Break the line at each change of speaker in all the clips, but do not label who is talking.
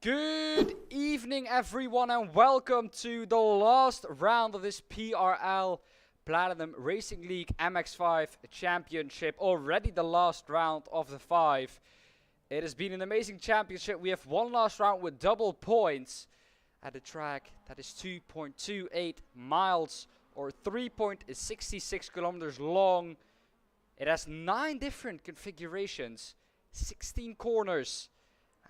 Good evening, everyone, and welcome to the last round of this PRL Platinum Racing League MX5 Championship. Already the last round of the 5. It has been an amazing championship. We have one last round with double points at a track that is 2.28 miles or 3.66 kilometers long. It has 9 different configurations, 16 corners,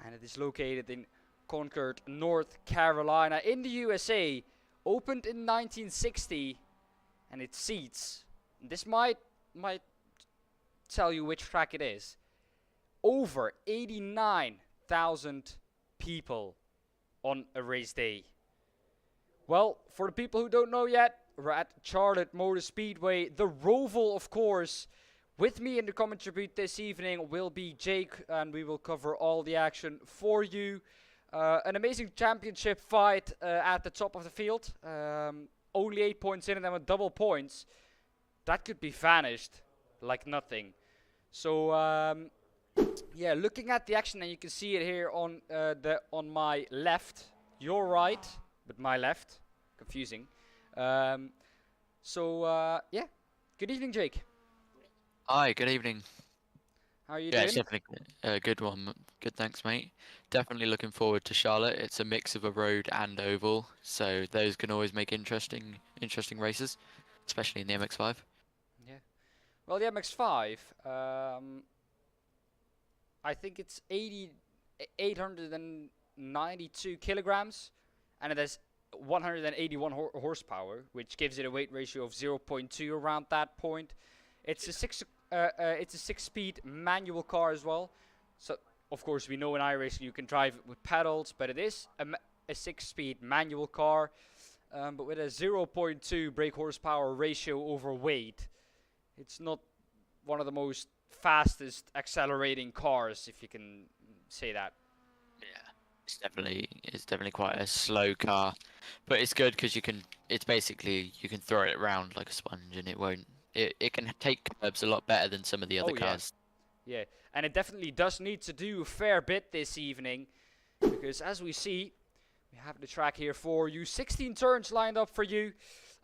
and it is located in Concord, North Carolina, in the USA. Opened in 1960, and it seats, this might tell you which track it is, over 89,000 people on a race day. Well, for the people who don't know yet, we're at Charlotte Motor Speedway, the Roval, of course. With me in the commentary booth this evening will be Jake, and we will cover all the action for you. An amazing championship fight at the top of the field. Only 8 points in and then with double points. That could be vanished like nothing. So, yeah, looking at the action, and you can see it here on my left. Your right, but my left. Confusing. Yeah. Good evening, Jake.
Hi, good evening.
How are you
Yeah,
doing?
it's definitely a good one. Good, thanks, mate. Definitely looking forward to Charlotte. It's a mix of a road and oval, so those can always make interesting races, especially in the MX5.
Yeah. Well, the MX5, I think it's 892 kilograms, and it has 181 horsepower, which gives it a weight ratio of 0.2 around that point. It's a six-speed manual car as well. So, of course, we know in iRacing you can drive it with pedals, but it is a six-speed manual car, but with a 0.2 brake horsepower ratio over weight. It's not one of the most fastest accelerating cars, if you can say that.
Yeah, it's definitely quite a slow car, but it's good because it's basically you can throw it around like a sponge and it can take curbs a lot better than some of the other
Oh yeah,
cars.
yeah, and it definitely does need to do a fair bit this evening, because as we see, we have the track here for you. 16 turns lined up for you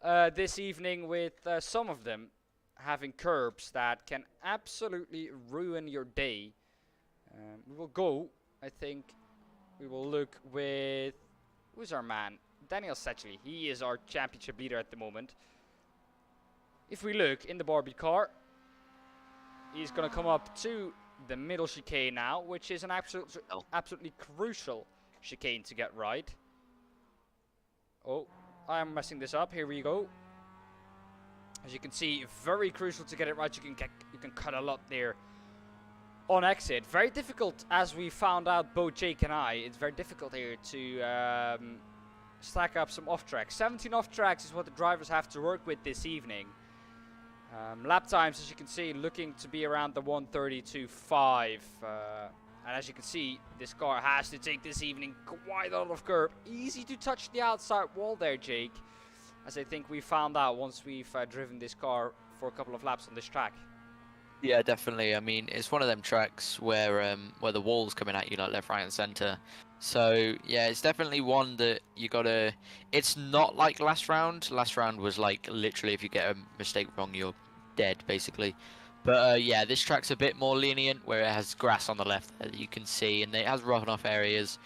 this evening, with some of them having curbs that can absolutely ruin your day. We will go, I think, we will look with, who's our man? Daniel Setchley. He is our championship leader at the moment. If we look in the Barbie car, he's going to come up to the middle chicane now, which is an absolutely crucial chicane to get right. Oh, I'm messing this up. Here we go. As you can see, very crucial to get it right. You can cut a lot there on exit. Very difficult, as we found out, both Jake and I. It's very difficult here to stack up some off tracks. 17 off tracks is what the drivers have to work with this evening. Lap times, as you can see, looking to be around the 1:32.5. And as you can see, this car has to take this evening quite a lot of curb. Easy to touch the outside wall there, Jake, as I think we found out once we've driven this car for a couple of laps on this track.
Yeah, definitely. I mean, it's one of them tracks where the wall's coming at you like left, right, and center. So yeah, it's definitely one that you gotta. It's not like last round. Last round was like literally if you get a mistake wrong, you're dead basically. But yeah, this track's a bit more lenient where it has grass on the left that you can see, and it has rough enough areas.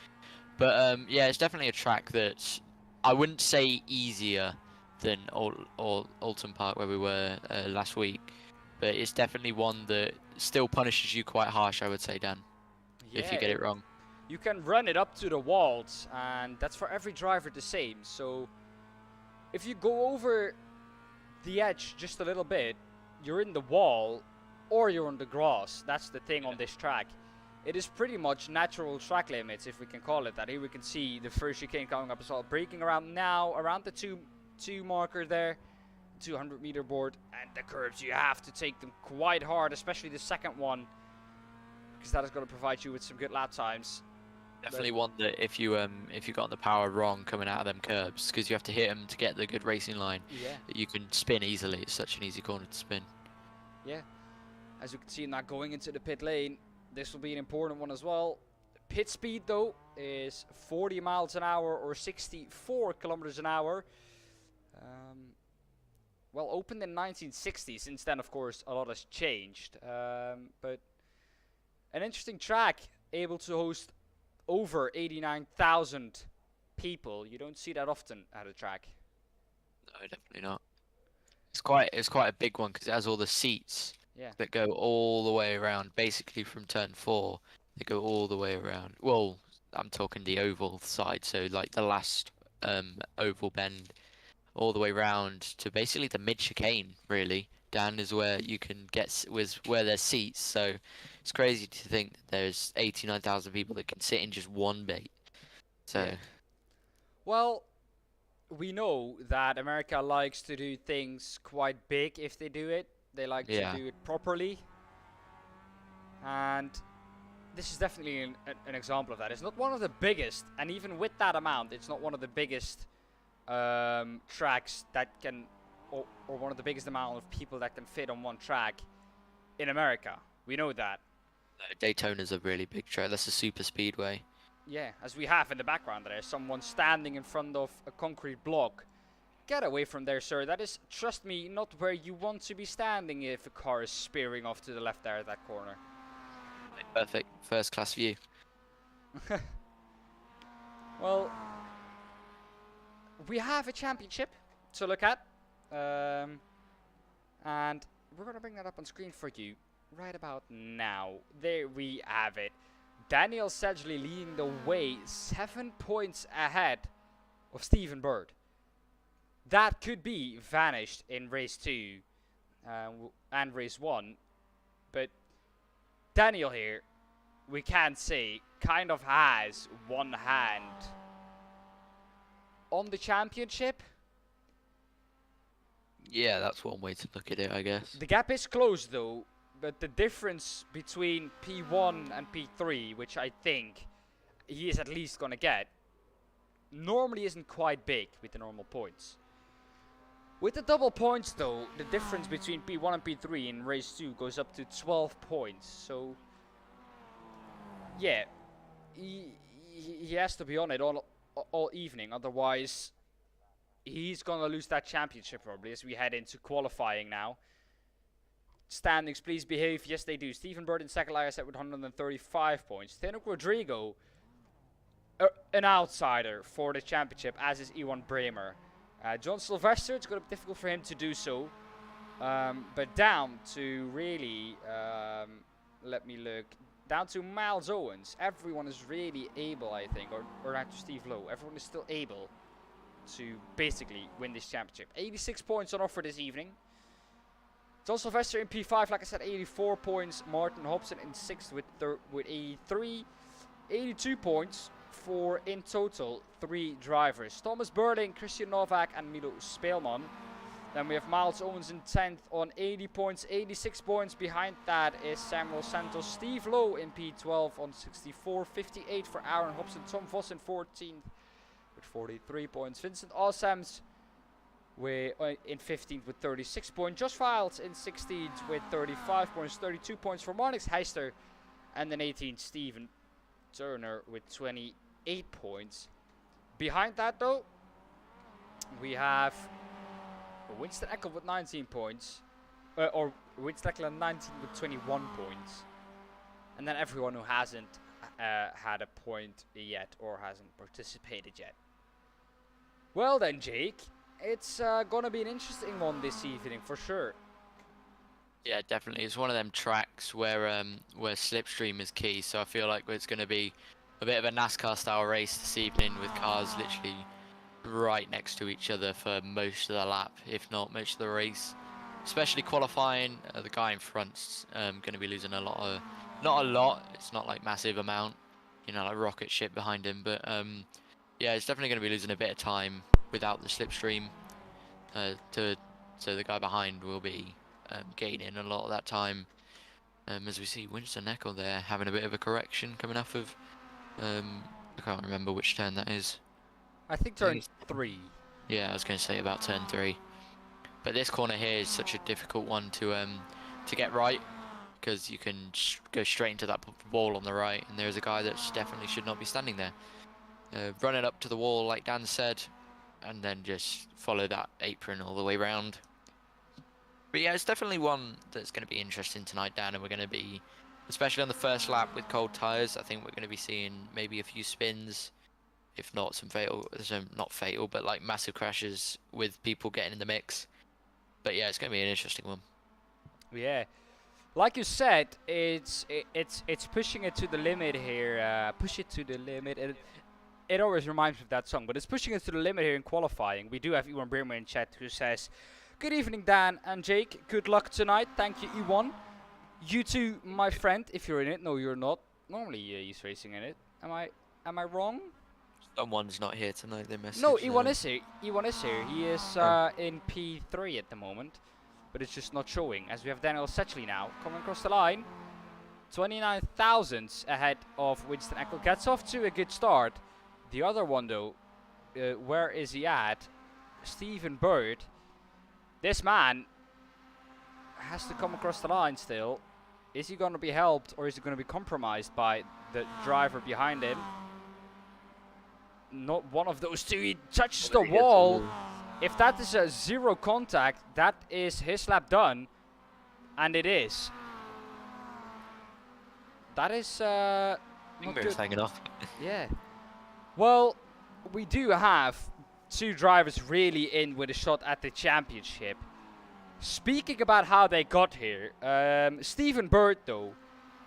But yeah, it's definitely a track that I wouldn't say easier than Alton Park where we were last week. But it's definitely one that still punishes you quite harsh, I would say, Dan, if you
Yeah,
get it wrong.
you can run it up to the walls, and that's for every driver the same. So if you go over the edge just a little bit, you're in the wall or you're on the grass. That's the thing on this track. It is pretty much natural track limits, if we can call it that. Here we can see the first chicane coming up as well, braking around now, around the two marker there, 200-meter board, and the curbs, you have to take them quite hard, especially the second one, because that is going to provide you with some good lap times.
Definitely one that if you got the power wrong coming out of them curbs, because you have to hit them to get the good racing line,
Yeah.
you can spin easily. It's such an easy corner to spin.
Yeah. As you can see, now going into the pit lane, this will be an important one as well. Pit speed, though, is 40 miles an hour or 64 kilometers an hour. Well, opened in 1960. Since then, of course, a lot has changed. But an interesting track, able to host over 89,000 people. You don't see that often at a track.
No, definitely not. It's quite a big one because it has all the seats
Yeah.
that go all the way around. Basically, from turn 4, they go all the way around. Well, I'm talking the oval side, so like the last oval bend, all the way round to basically the mid chicane. Really, down is where you can get with where there's seats. So it's crazy to think that there's 89,000 people that can sit in just one bay. So
Yeah. Well, we know that America likes to do things quite big if they do it. They like to
yeah,
do it properly. And this is definitely an example of that. It's not one of the biggest, and even with that amount, it's not one of the biggest tracks that can, or one of the biggest amount of people that can fit on one track in America. We know that.
Daytona's a really big track. That's a super speedway.
Yeah, as we have in the background there, someone standing in front of a concrete block. Get away from there, sir. That is, trust me, not where you want to be standing if a car is spearing off to the left there at that corner.
Perfect first class view.
Well, we have a championship to look at. And we're going to bring that up on screen for you right about now. There we have it. Daniel Sedgley leading the way, 7 points ahead of Stephen Bird. That could be vanished in race 2 and race 1. But Daniel here, we can say, kind of has one hand on the championship.
Yeah, that's one way to look at it, I guess.
The gap is closed though, but the difference between P1 and P3, which I think he is at least going to get, normally isn't quite big with the normal points. With the double points though, the difference between P1 and P3 in race 2 goes up to 12 points. So, yeah, he has to be on it all evening, otherwise he's going to lose that championship probably as we head into qualifying now. Standings, please behave. Yes, they do. Stephen Bird in second, like I said, with 135 points. Tenoch Rodrigo, an outsider for the championship, as is Iwan Bremer. John Sylvester, it's going to be difficult for him to do so. But down to really, let me look, down to Miles Owens. Everyone is really able, I think, or down to Steve Lowe. Everyone is still able to basically win this championship. 86 points on offer this evening. John Sylvester in P5, like I said, 84 points. Martin Hobson in 6th with 83. 82 points for, in total, 3 drivers. Thomas Burling, Christian Novak and Milo Speelman. Then we have Miles Owens in 10th on 80 points. 86 points behind that is Samuel Santos. Steve Lowe in P12 on 64. 58 for Aaron Hobson. Tom Vos in 14th with 43 points. Vincent Awesams in 15th with 36 points. Josh Files in 16th with 35 points. 32 points for Marnix Heister. And then 18th, Steven Turner with 28 points. Behind that, though, we have Winston Eckel with 19 points. Or Winston Eckel 19 with 21 points. And then everyone who hasn't had a point yet or hasn't participated yet. Well then, Jake, it's gonna be an interesting one this evening for sure.
Yeah, definitely. It's one of them tracks where slipstream is key. So I feel like it's going to be a bit of a NASCAR style race this evening with cars literally right next to each other for most of the lap, if not most of the race. Especially qualifying, the guy in front's going to be losing a lot of, not a lot. It's not like massive amount, you know, like rocket ship behind him. But yeah, it's definitely going to be losing a bit of time without the slipstream. So the guy behind will be gaining a lot of that time, as we see Winston Eckel there having a bit of a correction coming off of I can't remember which turn that is.
I think turn 3.
Yeah, I was going to say about turn 3, but this corner here is such a difficult one to get right. because you can go straight into that wall on the right, and there's a guy that definitely should not be standing there. Run it up to the wall like Dan said, and then just follow that apron all the way round. But yeah, it's definitely one that's going to be interesting tonight, Dan, and we're going to be, especially on the first lap with cold tyres, I think we're going to be seeing maybe a few spins, if not some fatal, not fatal, but like massive crashes with people getting in the mix. But yeah, it's going to be an interesting one.
Yeah. Like you said, it's pushing it to the limit here. Push it to the limit. It always reminds me of that song, but it's pushing us to the limit here in qualifying. We do have Iwan Bremer in chat who says, "Good evening, Dan and Jake. Good luck tonight. Thank you, Iwan. You too, my friend. If you're in it, no, you're not. Normally, he's racing in it. Am I wrong?
Someone's not here tonight. They messaged.
No, Iwan is here. Iwan is here. He is in P3 at the moment, but it's just not showing. As we have Daniel Setchley now coming across the line, 29 thousandths ahead of Winston Eckel. Gets off to a good start. The other one though, where is he at? Stephen Bird. This man has to come across the line still. Is he going to be helped, or is he going to be compromised by the driver behind him? Not one of those two. He touches the wall. If that is a zero contact, that is his lap done. And it is. That is not good.
Hanging off.
Yeah. Well, we do have two drivers really in with a shot at the championship. Speaking about how they got here, Stephen Bird though,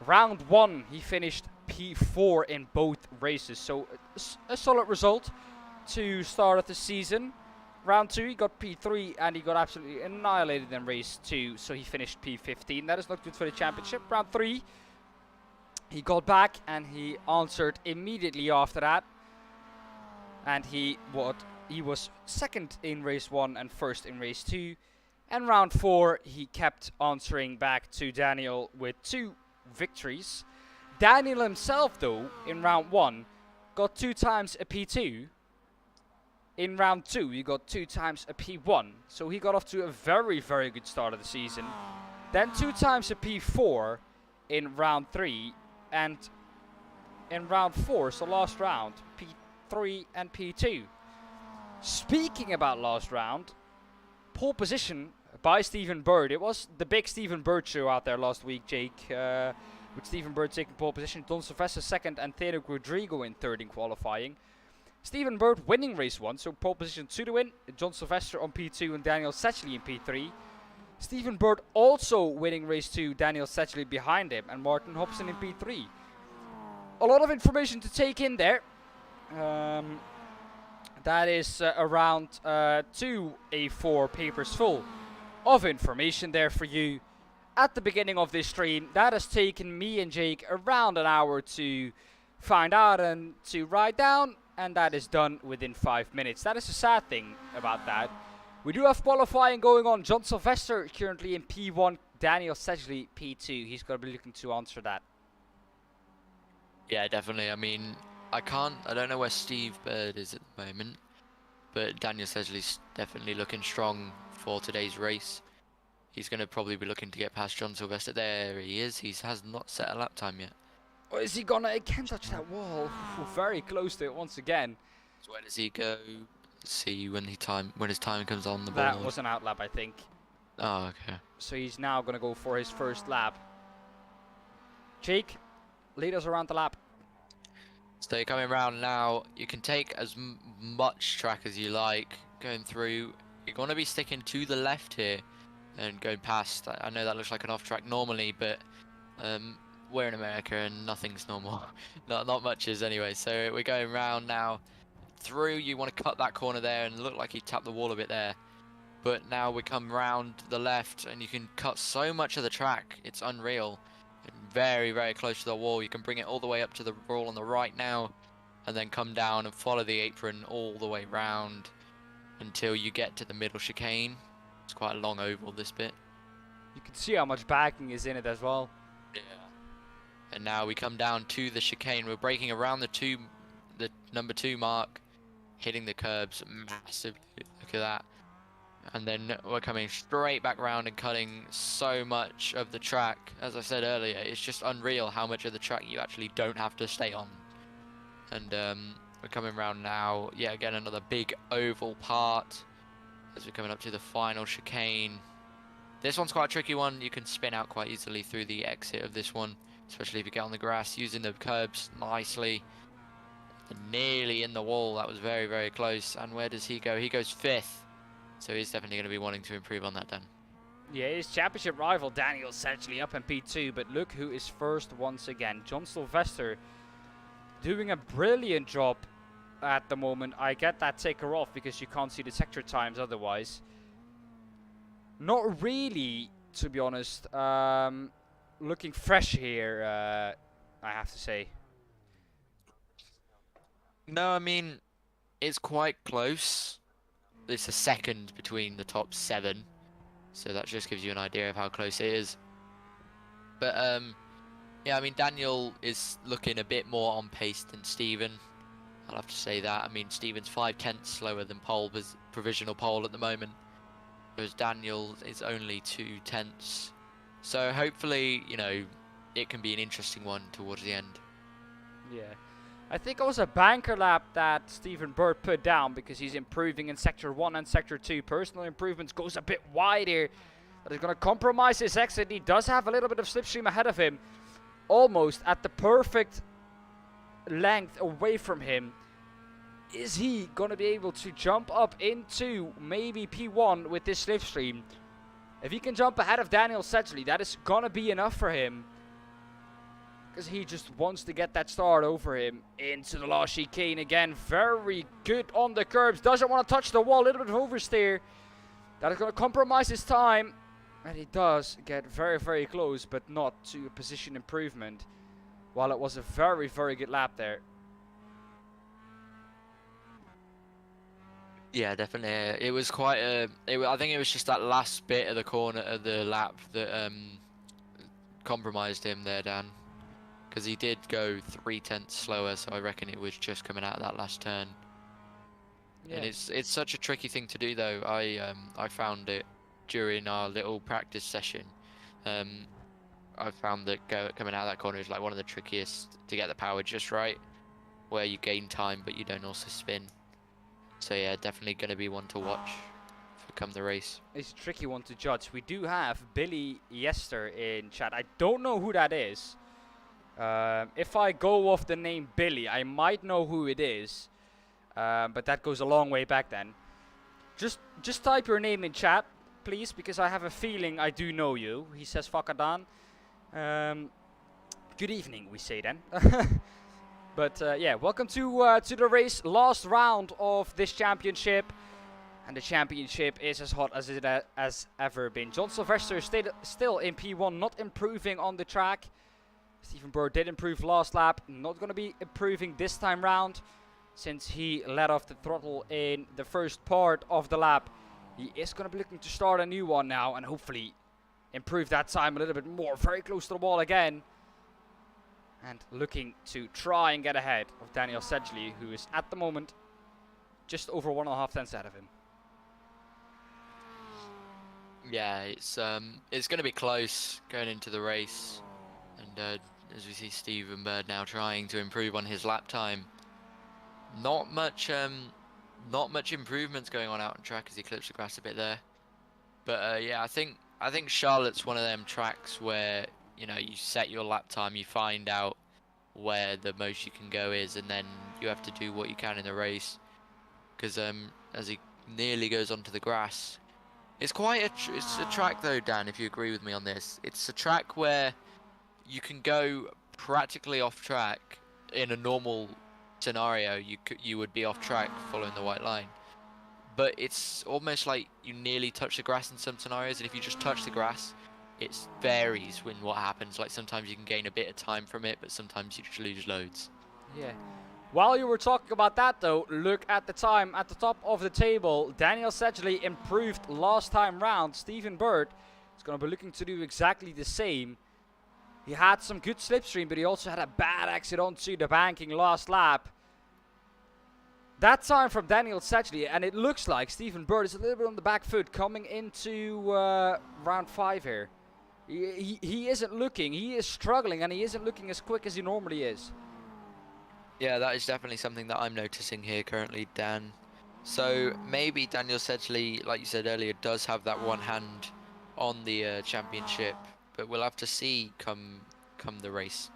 round 1 he finished P4 in both races, so a solid result to start of the season. Round 2 he got P3 and he got absolutely annihilated in race 2, so he finished P15. That is not good for the championship. Round 3 he got back and he answered immediately after that. And he was second in race 1 and first in race 2. And round 4 he kept answering back to Daniel with 2 victories. Daniel himself though, in round 1, got 2 times a P2. In round 2 he got 2 times a P1. So he got off to a very, very good start of the season. Then 2 times a P4 in round 3. And in round 4, so last round, P3 and P2. Speaking about last round, pole position by Stephen Bird. It was the big Stephen Bird show out there last week, Jake, with Stephen Bird taking pole position, Don Sylvester second, and Theodore Rodrigo in third in qualifying. Stephen Bird winning race 1, so pole position 2 to win. John Sylvester on P2 and Daniel Setchley in P3. Stephen Bird also winning race 2, Daniel Setchley behind him, and Martin Hobson in P3. A lot of information to take in there. That is around 2 A4 papers full of information there for you at the beginning of this stream. That has taken me and Jake around an hour to find out and to write down, and that is done within 5 minutes. That is a sad thing about that. We do have qualifying going on. John Sylvester currently in P1, Daniel Setchley P2. He's going to be looking to answer that.
Yeah, definitely. I mean, I don't know where Steve Bird is at the moment, but Daniel Sedgley's definitely looking strong for today's race. He's going to probably be looking to get past John Sylvester. There he is. He has not set a lap time yet.
Or is he going to again touch that wall? Very close to it once again.
So where does he go? Let's see when his time comes on the board.
That was an outlap, I think.
Oh, okay.
So he's now going to go for his first lap. Jake, lead us around the lap.
So you're coming around now. You can take as much track as you like going through. You're going to be sticking to the left here and going past. I know that looks like an off track normally, but we're in America and nothing's normal. not much is anyway. So we're going round now. Through, you want to cut that corner there and look like he tapped the wall a bit there. But now we come round the left and you can cut so much of the track. It's unreal. Very, very close to the wall. You can bring it all the way up to the wall on the right now, and then come down and follow the apron all the way round until you get to the middle chicane. It's quite a long oval, this bit.
You can see how much backing is in it as well.
Yeah. And now we come down to the chicane. We're braking around the number 2 mark, hitting the curbs massively. Look at that. And then we're coming straight back round and cutting so much of the track. As I said earlier, it's just unreal how much of the track you actually don't have to stay on. And we're coming round now. Yeah, again, another big oval part as we're coming up to the final chicane. This one's quite a tricky one. You can spin out quite easily through the exit of this one, especially if you get on the grass, using the curbs nicely. And nearly in the wall. That was very, very close. And where does he go? He goes 5th. So he's definitely going to be wanting to improve on that, Dan.
Yeah, his championship rival Daniel Sedgley up in P2, but look who is first once again. John Sylvester doing a brilliant job at the moment. I get that ticker off because you can't see the sector times otherwise. Not really, to be honest. Looking fresh here, I have to say.
No, I mean, it's quite close. It's a second between the top 7, so that just gives you an idea of how close it is. But yeah, I mean, Daniel is looking a bit more on pace than Stephen. I'll have to say that. I mean, Stephen's 5/10 slower than pole, provisional pole at the moment, whereas Daniel is only 2/10. So hopefully, you know, it can be an interesting one towards the end.
Yeah. I think it was a banker lap that Stephen Bird put down because he's improving in Sector 1 and Sector 2. Personal improvements goes a bit wide here. That is going to compromise his exit. He does have a little bit of slipstream ahead of him. Almost at the perfect length away from him. Is he going to be able to jump up into maybe P1 with this slipstream? If he can jump ahead of Daniel Sedgley, that is going to be enough for him. Because he just wants to get that start over him into the last chicane again. Very good on the curbs. Doesn't want to touch the wall. A little bit of oversteer. That is going to compromise his time. And he does get very, very close, but not to a position improvement. While it was a very, very good lap there.
Yeah, definitely. It was quite a... I think it was just that last bit of the corner of the lap that compromised him there, Dan. Because he did go 3/10 slower, so I reckon it was just coming out of that last turn. Yeah. And it's such a tricky thing to do, though. I found it during our little practice session. I found that coming out of that corner is like one of the trickiest to get the power just right, where you gain time but you don't also spin. So yeah, definitely going to be one to watch for come the race.
It's a tricky one to judge. We do have Billy Yester in chat. I don't know who that is. If I go off the name Billy, I might know who it is. But that goes a long way back then. Just type your name in chat, please, because I have a feeling I do know you. He says Fakadan. Good evening, we say then. But yeah, welcome to the race. Last round of this championship. And the championship is as hot as it has ever been. John Sylvester still in P1, not improving on the track. Stephen Bird did improve last lap. Not going to be improving this time round, since he let off the throttle in the first part of the lap. He is going to be looking to start a new one now and hopefully improve that time a little bit more. Very close to the wall again. And looking to try and get ahead of Daniel Sedgley, who is at the moment just over 1.5 tenths ahead of him.
Yeah, it's going to be close going into the race. And as we see Stephen Bird now trying to improve on his lap time. Not much improvements going on out on track as he clips the grass a bit there. But yeah, I think Charlotte's one of them tracks where, you know, you set your lap time, you find out where the most you can go is, and then you have to do what you can in the race. Because as he nearly goes onto the grass, it's it's a track though, Dan, if you agree with me on this. It's a track where you can go practically off track. In a normal scenario, you would be off track following the white line. But it's almost like you nearly touch the grass in some scenarios, and if you just touch the grass, it varies when what happens. Like sometimes you can gain a bit of time from it, but sometimes you just lose loads.
Yeah. While you were talking about that though, look at the time at the top of the table. Daniel Sedgley improved last time round. Stephen Bird is going to be looking to do exactly the same. He had some good slipstream, but he also had a bad exit onto the banking last lap. That time from Daniel Sedgley, and it looks like Stephen Bird is a little bit on the back foot coming into round 5 here. He isn't looking, he is struggling, and he isn't looking as quick as he normally is.
Yeah, that is definitely something that I'm noticing here currently, Dan. So maybe Daniel Sedgley, like you said earlier, does have that one hand on the championship, but we'll have to see come the race.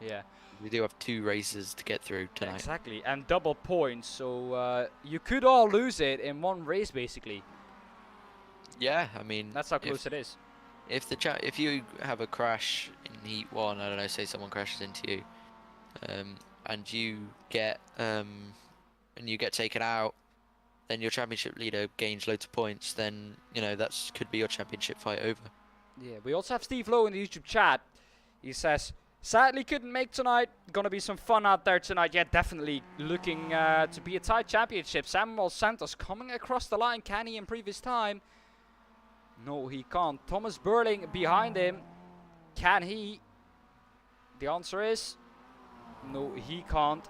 Yeah.
We do have 2 races to get through tonight.
Exactly, and double points, so you could all lose it in one race, basically.
Yeah, I mean,
That's how close it is.
If you have a crash in Heat 1, I don't know, say someone crashes into you, and you get taken out, then your championship leader gains loads of points. Then that could be your championship fight over.
Yeah, we also have Steve Lowe in the YouTube chat. He says, sadly couldn't make tonight. Gonna be some fun out there tonight. Yeah, definitely looking to be a tight championship. Samuel Santos coming across the line. Can he improve his time? No, he can't. Thomas Burling behind him. Can he? The answer is no, he can't.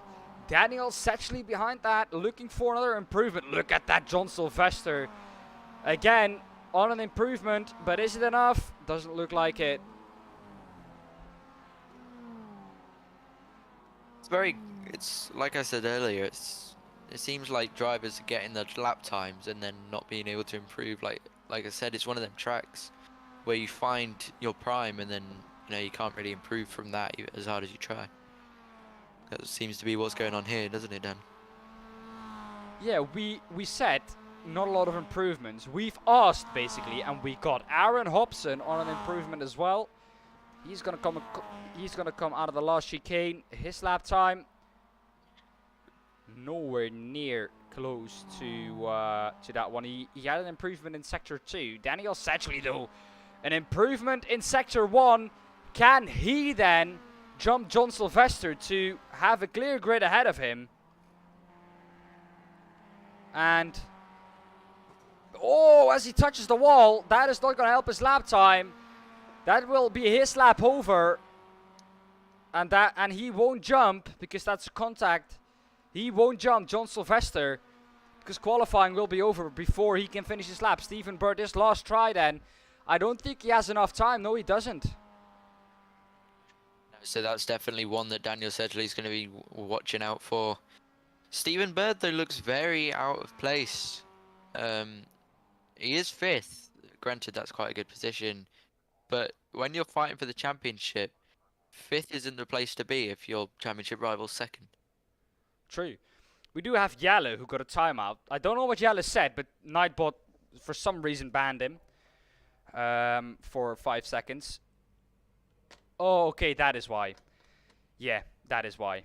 Daniel Sedgley behind that, looking for another improvement. Look at that, John Sylvester. Again, on an improvement, but is it enough? Doesn't look like it.
It's like I said earlier, it seems like drivers are getting the lap times and then not being able to improve. Like I said, it's one of them tracks where you find your prime and then you can't really improve from that as hard as you try. That seems to be what's going on here, doesn't it, Dan?
Yeah, we said not a lot of improvements. We've asked basically, and we got Aaron Hobson on an improvement as well. He's gonna come out of the last chicane. His lap time nowhere near close to that one. He had an improvement in sector 2. Daniel Sedgley though, an improvement in sector 1. Can he then jump John Sylvester to have a clear grid ahead of him? And oh, as he touches the wall, that is not going to help his lap time. That will be his lap over, and he won't jump because that's contact. He won't jump John Sylvester because qualifying will be over before he can finish his lap. Stephen Bird, this last try then, I don't think he has enough time. No, he doesn't.
So that's definitely one that Daniel Sedgley is going to be watching out for. Stephen Bird though looks very out of place. He is 5th. Granted, that's quite a good position. But when you're fighting for the championship, 5th isn't the place to be if your championship rival's 2nd.
True. We do have Yalle who got a timeout. I don't know what Yalle said, but Nightbot for some reason banned him for 5 seconds. Oh, okay, that is why. Yeah, that is why.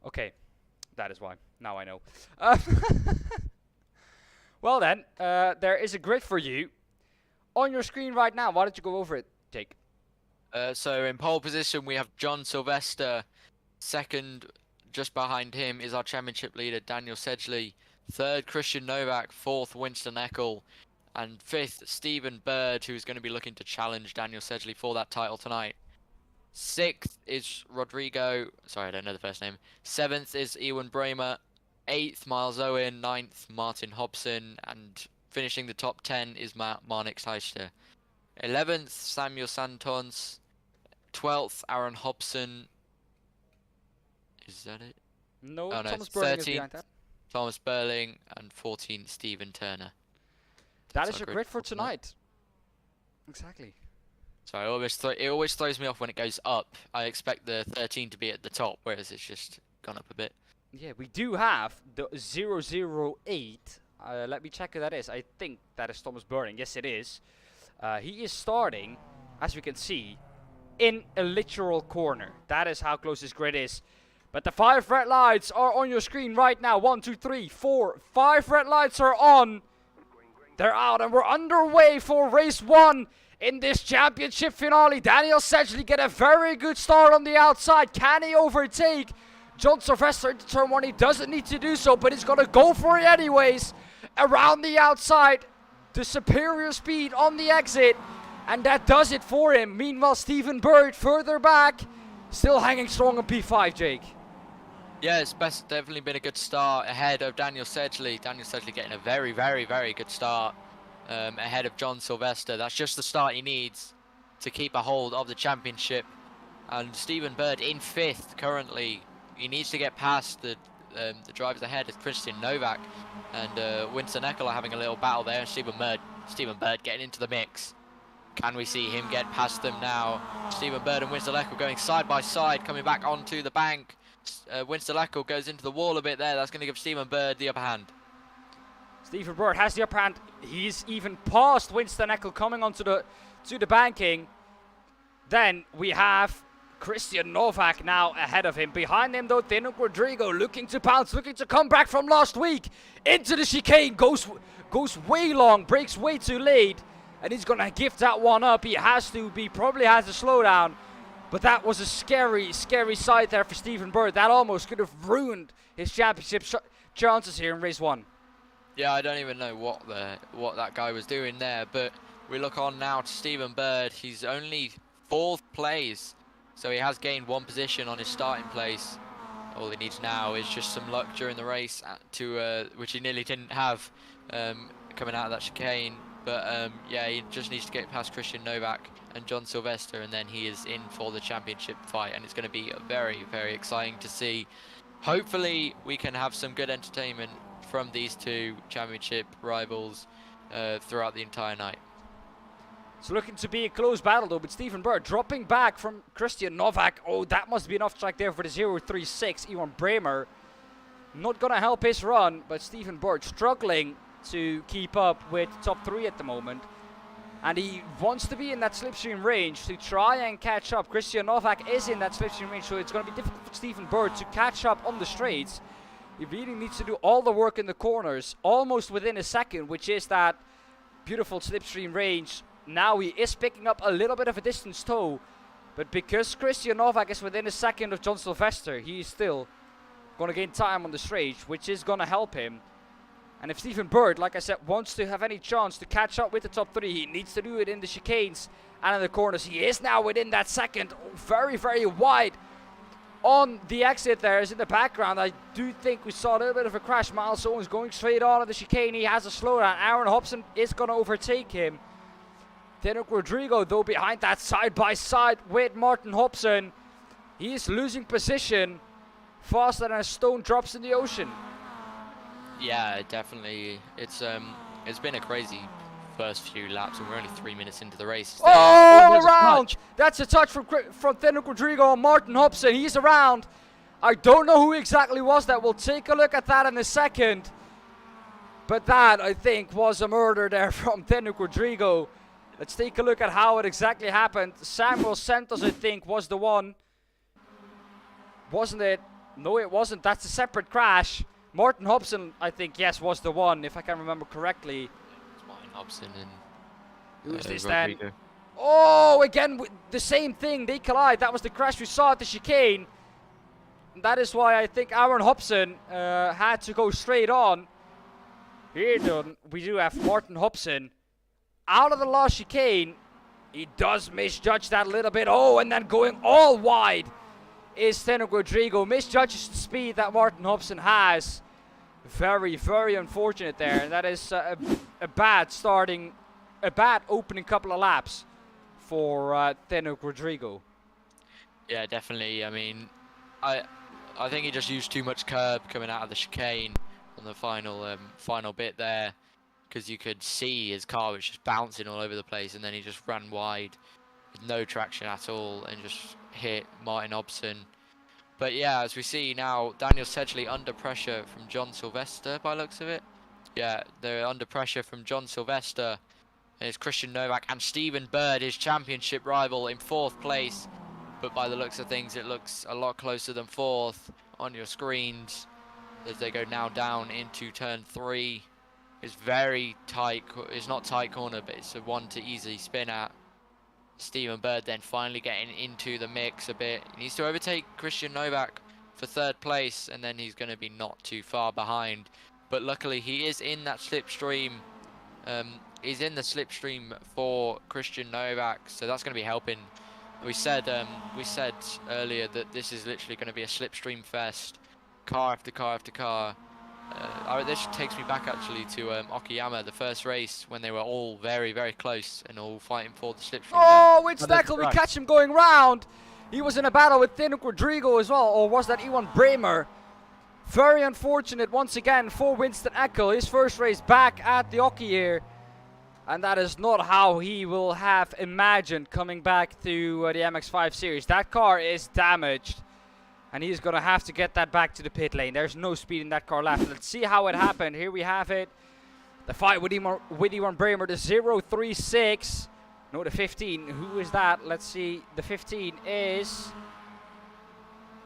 Okay, that is why. Now I know. Well then, there is a grid for you on your screen right now. Why don't you go over it, Jake?
So in pole position we have John Sylvester. 2nd, just behind him, is our championship leader Daniel Sedgley. 3rd, Christian Novak. 4th, Winston Eckel. And 5th, Stephen Bird, who's going to be looking to challenge Daniel Sedgley for that title tonight. 6th is Rodrigo. Sorry, I don't know the first name. 7th is Ewan Bramer. 8th, Miles Owen. 9th, Martin Hobson. And finishing the top 10 is Marnix Heister. 11th, Samuel Santos. 12th, Aaron Hobson. Is that it?
No,
oh, no.
Thomas Burling is behind
13th,
that.
Thomas Burling. And 14th, Stephen Turner.
That is your grid for tonight. Exactly.
So it always throws me off when it goes up. I expect the 13 to be at the top, whereas it's just gone up a bit.
Yeah, we do have the 008. Let me check who that is. I think that is Thomas Burling. Yes, it is. He is starting, as we can see, in a literal corner. That is how close this grid is. But the 5 red lights are on your screen right now. 1, 2, 3, 4, 5 red lights are on. They're out, and we're underway for race 1 in this championship finale. Daniel Sedgley get a very good start on the outside. Can he overtake John Sylvester into turn 1? He doesn't need to do so, but he's going to go for it anyways. Around the outside, the superior speed on the exit, and that does it for him. Meanwhile, Stephen Bird further back Still hanging strong on P5, Jake.
Yeah, it's definitely been a good start ahead of Daniel Sedgley. Daniel Sedgley getting a very, very, very good start ahead of John Sylvester. That's just the start he needs to keep a hold of the championship. And Stephen Bird in 5th currently. He needs to get past the drivers ahead. It's Christian Novak and Winston Eckel are having a little battle there. And Stephen Bird getting into the mix. Can we see him get past them now? Stephen Bird and Winston Eckel going side by side, coming back onto the bank. Winston Eckel goes into the wall a bit there. That's going to give Stephen Bird the upper hand.
Stephen Bird has the upper hand. He's even past Winston Eckel coming onto the banking. Then we have Christian Novak now ahead of him. Behind him though, Tino Rodrigo looking to pounce, looking to come back from last week. Into the chicane, goes way long, breaks way too late. And he's going to give that one up. He probably has to slow down. But that was a scary, scary sight there for Stephen Bird. That almost could have ruined his championship chances here in race 1.
Yeah, I don't even know what that guy was doing there. But we look on now to Stephen Bird. He's only 4th place. So he has gained 1 position on his starting place. All he needs now is just some luck during the race, which he nearly didn't have coming out of that chicane. But yeah, he just needs to get past Christian Novak and John Sylvester, and then he is in for the championship fight, and it's going to be very, very exciting to see. Hopefully we can have some good entertainment from these two championship rivals throughout the entire night.
It's looking to be a close battle though, but Stephen Bird dropping back from Christian Novak. Oh, that must be an off track there for the 036 Iwan Bremer. Not going to help his run, but Stephen Bird struggling to keep up with top 3 at the moment. And he wants to be in that slipstream range to try and catch up. Christian Novak is in that slipstream range, so it's going to be difficult for Stephen Bird to catch up on the straights. He really needs to do all the work in the corners, almost within a second, which is that beautiful slipstream range. Now he is picking up a little bit of a distance though, but because Christian Novak is within a second of John Sylvester, he is still going to gain time on the straight, which is going to help him. And if Stephen Bird, like I said, wants to have any chance to catch up with the top 3, he needs to do it in the chicanes and in the corners. He is now within that second. Oh, very, very wide on the exit there is in the background. I do think we saw a little bit of a crash. Miles Owens going straight on at the chicane. He has a slowdown. Aaron Hobson is going to overtake him. Tino Rodrigo, though, behind that side by side with Martin Hobson. He is losing position faster than a stone drops in the ocean.
Yeah, definitely. It's been a crazy first few laps, and we're only 3 minutes into the race.
Oh, around! That's a touch from Tino Rodrigo on Martin Hobson. He's around. I don't know who exactly was that. We'll take a look at that in a second. But that, I think, was a murder there from Tino Rodrigo. Let's take a look at how it exactly happened. Samuel Santos, I think, was the one. Wasn't it? No, it wasn't. That's a separate crash. Martin Hobson, I think, yes, was the one, if I can remember correctly.
It's Martin Hobson and
who's this then? Oh, again, the same thing. They collide. That was the crash we saw at the chicane. And that is why I think Aaron Hobson had to go straight on. Here, though, we do have Martin Hobson out of the last chicane. He does misjudge that a little bit. Oh, and then going all wide is Tino Rodrigo. Misjudges the speed that Martin Hobson has. Very, very unfortunate there. And that is a bad opening couple of laps for Tino Rodrigo.
Yeah, definitely. I mean, I think he just used too much curb coming out of the chicane on the final bit there, because you could see his car was just bouncing all over the place, and then he just ran wide with no traction at all and just hit Martin Hobson. But yeah, as we see now, Daniel Sedgley under pressure from John Sylvester by looks of it. Yeah, they're under pressure from John Sylvester. And it's Christian Novak and Stephen Bird, his championship rival, in 4th place. But by the looks of things, it looks a lot closer than 4th on your screens as they go now down into turn 3. It's very tight. It's not tight corner, but it's a one to easily spin at. Stephen Bird then finally getting into the mix a bit. He needs to overtake Christian Novak for 3rd place, and then he's going to be not too far behind. But luckily, he is in that slipstream. He's in the slipstream for Christian Novak, so that's going to be helping We said earlier that this is literally going to be a slipstream fest, car after car after car. This takes me back actually to Okayama, the first race when they were all very, very close and all fighting for the slipstream.
Oh, with Steckel, we catch him going round. He was in a battle with Thinuk Rodrigo as well, or was that Iwan Bremer? Very unfortunate once again for Winston Eckel. His first race back at the Oki here. And that is not how he will have imagined coming back to the MX5 series. That car is damaged. And he's going to have to get that back to the pit lane. There's no speed in that car left. Let's see how it happened. Here we have it. The fight with Iwan Bremer, the 036. No, the 15. Who is that? Let's see. The 15 is...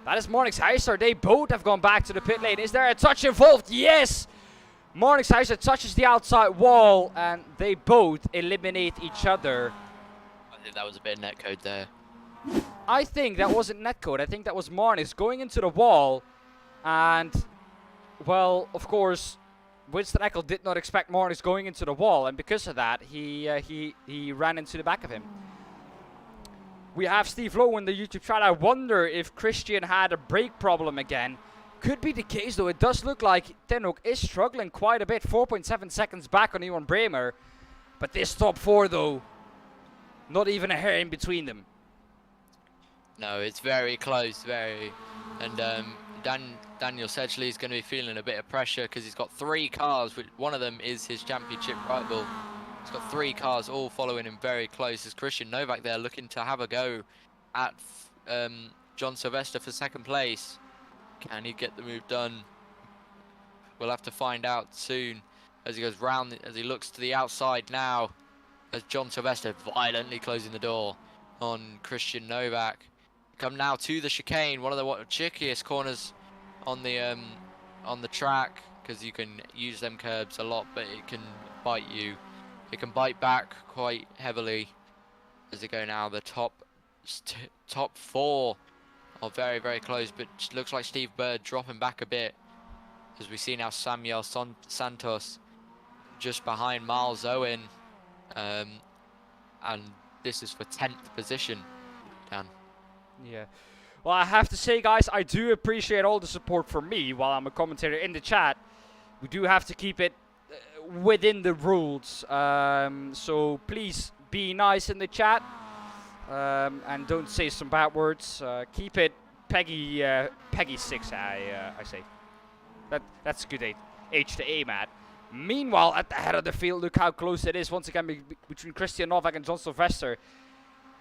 That is Marnix Heiser. They both have gone back to the pit lane. Is there a touch involved? Yes! Marnix Heiser touches the outside wall, and they both eliminate each other.
I think that was a bit of netcode there.
I think that wasn't netcode. I think that was Marnix going into the wall, and, well, of course, Winston Eckel did not expect Marnix going into the wall, and because of that, he ran into the back of him. We have Steve Lowe in the YouTube chat. I wonder if Christian had a brake problem again. Could be the case, though. It does look like Tenok is struggling quite a bit. 4.7 seconds back on Iwan Bremer. But this top four, though, not even a hair in between them.
No, it's very close, very. And Daniel Sedgley is going to be feeling a bit of pressure because he's got 3 cars, which one of them is his championship rival. He's got 3 cars all following him very close. As Christian Novak there looking to have a go at John Sylvester for 2nd place. Can he get the move done? We'll have to find out soon as he goes round, as he looks to the outside now, as John Sylvester violently closing the door on Christian Novak. Come now to the chicane, one of the trickiest corners on the track, because you can use them curbs a lot, but it can bite you. It can bite back quite heavily as they go now. The top 4 are very, very close, but looks like Steve Bird dropping back a bit as we see now Samuel Santos just behind Miles Owen, and this is for 10th position, Dan.
Yeah. Well, I have to say, guys, I do appreciate all the support from me while I'm a commentator in the chat. We do have to keep it within the rules, so please be nice in the chat, and don't say some bad words. Keep it Peggy 6, I say. That's a good age to aim at. Meanwhile, at the head of the field, look how close it is once again between Christian Novak and John Sylvester.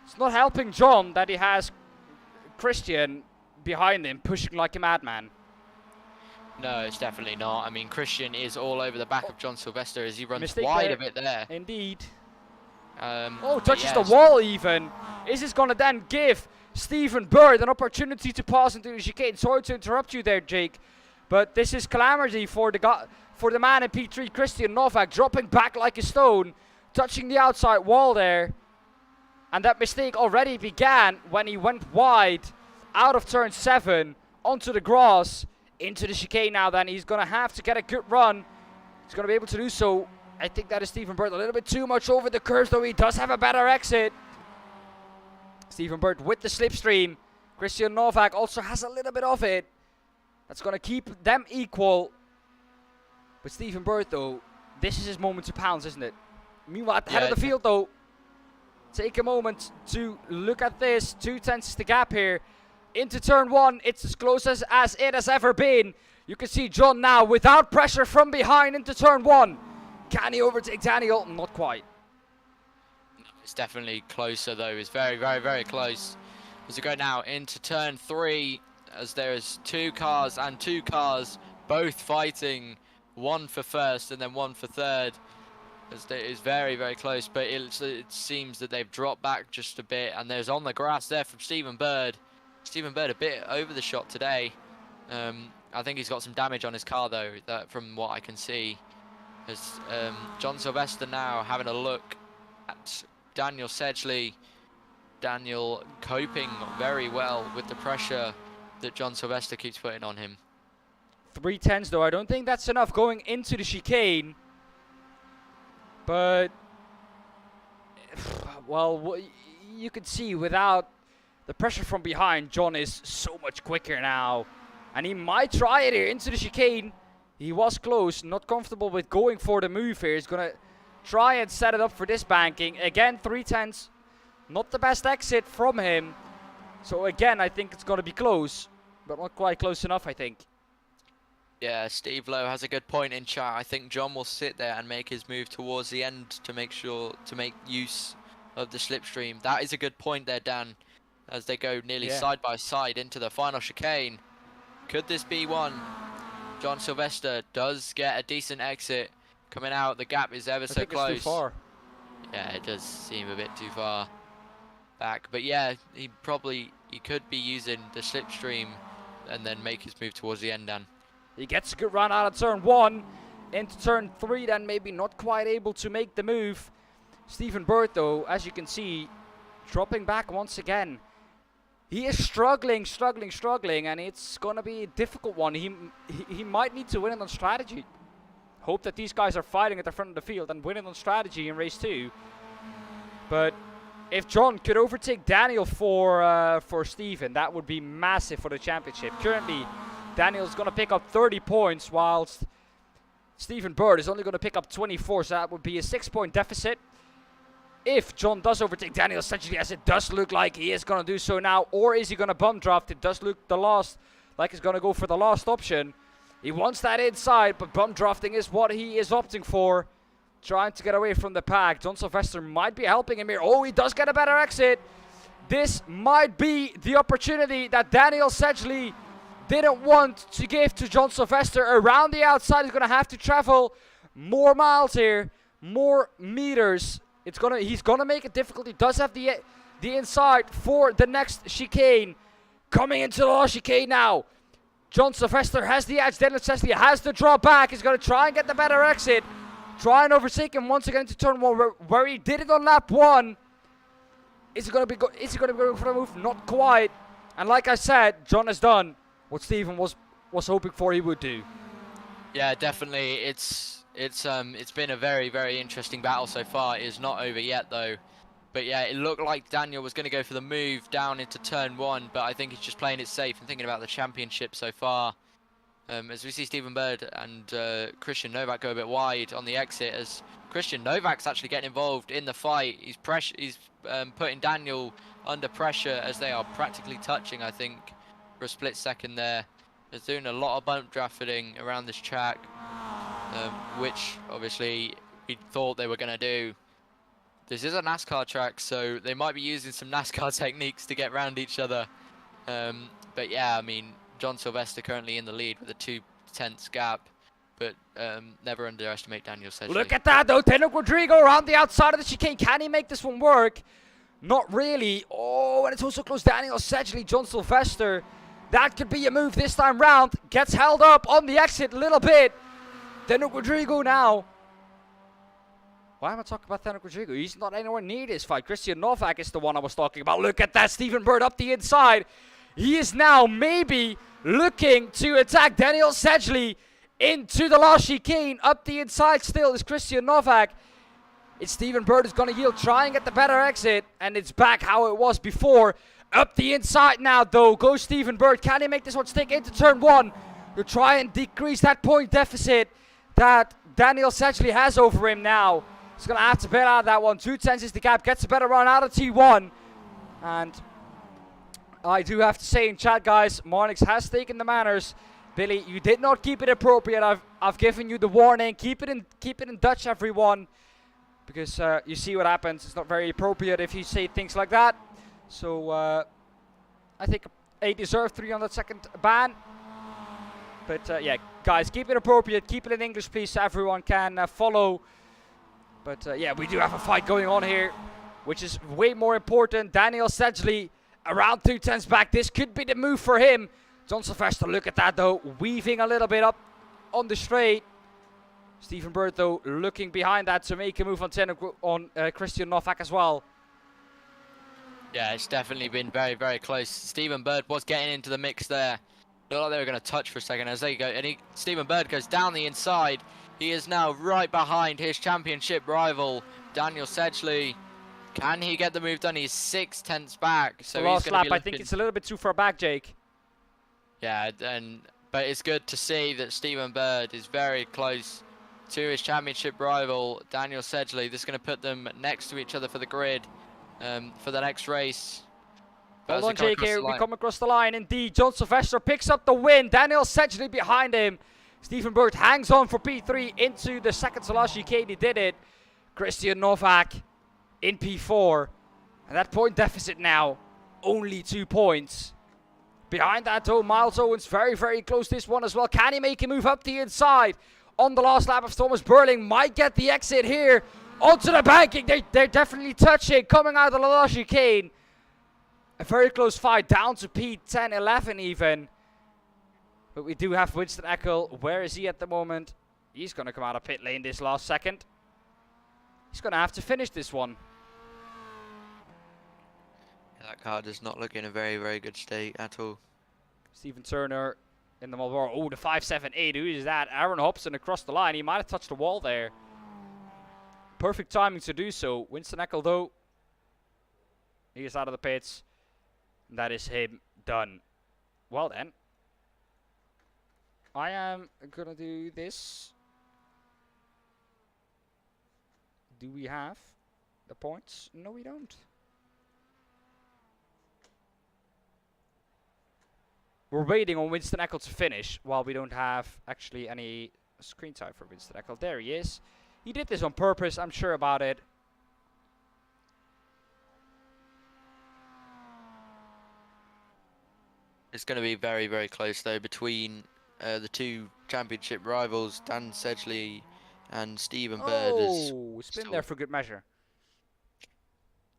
It's not helping John that he has Christian behind him pushing like a madman.
No, it's definitely not. I mean, Christian is all over the back of John Sylvester as he runs wide a bit there.
Indeed.
Touches
the wall even. Is this going to then give Stephen Bird an opportunity to pass into the chicane? Sorry to interrupt you there, Jake. But this is calamity for the man in P3, Christian Novak, dropping back like a stone, touching the outside wall there. And that mistake already began when he went wide out of turn 7 onto the grass. Into the chicane now, then he's going to have to get a good run. He's going to be able to do so. I think that is Stephen Bird a little bit too much over the curves, though he does have a better exit. Stephen Bird with the slipstream. Christian Novak also has a little bit of it. That's going to keep them equal. But Stephen Bird, though, this is his moment to pounce, isn't it? Meanwhile, at the head of the field, though, take a moment to look at this. 2/10 is the gap here. Into turn 1, it's as close as it has ever been. You can see John now without pressure from behind into turn 1. Can he overtake Daniel? Not quite.
It's definitely closer though. It's very, very, very close. As we go now into turn 3, as there is 2 cars and 2 cars both fighting, one for first and then one for third. As it is very, very close, but it seems that they've dropped back just a bit, and there's on the grass there from Stephen Bird. Stephen Bird a bit over the shot today. I think he's got some damage on his car though, from what I can see. As John Sylvester now having a look at Daniel Sedgley. Daniel coping very well with the pressure that John Sylvester keeps putting on him.
3/10s though, I don't think that's enough going into the chicane. But, well, you can see without the pressure from behind. John is so much quicker now. And he might try it here into the chicane. He was close, not comfortable with going for the move here. He's going to try and set it up for this banking. Again, 3/10. Not the best exit from him. So again, I think it's going to be close. But not quite close enough, I think.
Yeah, Steve Lowe has a good point in chat. I think John will sit there and make his move towards the end to make use of the slipstream. That is a good point there, Dan, as they go nearly side by side into the final chicane. Could this be one? John Sylvester does get a decent exit coming out. The gap is ever so close.
It's too far.
Yeah, it does seem a bit too far back. But yeah, he could be using the slipstream and then make his move towards the end, Dan.
He gets a good run out of turn 1 into turn 3, then maybe not quite able to make the move. Stephen Bird, though, as you can see, dropping back once again. He is struggling, and it's going to be a difficult one. He might need to win it on strategy. Hope that these guys are fighting at the front of the field and winning on strategy in race 2. But if John could overtake Daniel for Stephen, that would be massive for the championship. Currently, Daniel's going to pick up 30 points, whilst Stephen Bird is only going to pick up 24, so that would be a 6-point deficit. If John does overtake Daniel, essentially, as it does look like he is going to do so now, or is he going to bum draft? It does look like he's going to go for the last option. He wants that inside, but bum drafting is what he is opting for. Trying to get away from the pack. John Sylvester might be helping him here. Oh, he does get a better exit. This might be the opportunity that Daniel Sedgley didn't want to give to John Sylvester. Around the outside, he's going to have to travel more miles here, more meters. He's going to make it difficult. He does have the inside for the next chicane. Coming into the last chicane now. John Sylvester has the edge. Daniel Sedgley has the draw back. He's going to try and get the better exit. Try and overtake him once again into turn 1 where he did it on lap 1. Is he going to be going for the move? Not quite. And like I said, John has done what Stephen was hoping for he would do.
Yeah, definitely. It's been a very, very interesting battle so far. It is not over yet though. But yeah, it looked like Daniel was going to go for the move down into turn 1, but I think he's just playing it safe and thinking about the championship so far. As we see Stephen Bird and Christian Novak go a bit wide on the exit, as Christian Novak's actually getting involved in the fight. He's putting Daniel under pressure as they are practically touching, I think, for a split second there. He's doing a lot of bump drafting around this track, which obviously we thought they were going to do. This is a NASCAR track, so they might be using some NASCAR techniques to get around each other. But yeah, I mean, John Sylvester currently in the lead with a 2/10 gap, but never underestimate Daniel Sedgley.
Look at that though, Tenoch Rodrigo around the outside of the chicane. Can he make this one work? Not really. Oh, and it's also close. Daniel Sedgley, John Sylvester. That could be a move this time round. Gets held up on the exit a little bit. Tenoch Rodrigo now. Why am I talking about Tenoch Rodrigo? He's not anywhere near this fight. Christian Novak is the one I was talking about. Look at that, Stephen Bird up the inside. He is now maybe looking to attack Daniel Sedgley into the last chicane. Up the inside still is Christian Novak. It's Stephen Bird who's going to yield, try and get the better exit. And it's back how it was before. Up the inside now though goes Stephen Bird. Can he make this one stick into turn 1? To try and decrease that point deficit that Daniel Sedgley has over him now. He's going to have to bail out of that one. 2/10 is the gap. Gets a better run out of T1. And I do have to say in chat, guys, Marnix has taken the manners. Billy, you did not keep it appropriate. I've given you the warning. Keep it in Dutch, everyone, because you see what happens. It's not very appropriate if you say things like that. So I think a deserved 300-second ban. But yeah, guys, keep it appropriate. Keep it in English, please, so everyone can follow. But yeah, we do have a fight going on here, which is way more important. Daniel Sedgley around 2/10 back. This could be the move for him. John Sylvester, look at that though, weaving a little bit up on the straight. Stephen Bird though looking behind that to make a move on Christian Novak as well.
Yeah, it's definitely been very, very close. Stephen Bird was getting into the mix there. Looked like they were going to touch for a second as they go. And Stephen Bird goes down the inside. He is now right behind his championship rival, Daniel Sedgley. Can he get the move done? He's 6/10 back, so
The
he's
last
going to
lap,
be
I
looking.
think it's a little bit too far back, Jake.
Yeah, but it's good to see that Stephen Bird is very close to his championship rival, Daniel Sedgley. This is going to put them next to each other for the grid for the next race. But
Hold
as
on,
come
Jake,
across
here
the
we
line-
come across the line. Indeed, John Sylvester picks up the win. Daniel Sedgley behind him. Stephen Bird hangs on for P3 into the second to last chicane. He did it. Christian Novak in P4. And that point deficit now, only 2 points. Behind that, though, Miles Owens very, very close this one as well. Can he make a move up the inside? On the last lap of Thomas Burling, might get the exit here. Onto the banking, they're definitely touching, coming out of the last chicane. A very close fight, down to P10, 11 even. But we do have Winston Eckel. Where is he at the moment? He's going to come out of pit lane this last second. He's going to have to finish this one.
That car does not look in a very, very good state at all.
Stephen Turner in the Marlboro. Oh, the 578. Who is that? Aaron Hobson across the line. He might have touched the wall there. Perfect timing to do so. Winston Eckel, though, he is out of the pits. That is him done. Well, then. I am going to do this. Do we have the points? No, we don't. We're waiting on Winston Eckel to finish while we don't have actually any screen time for Winston Eckel. There he is. He did this on purpose, I'm sure about it.
It's going to be very, very close though between the two championship rivals, Dan Sedgley and Stephen Bird.
Oh, spin there for good measure.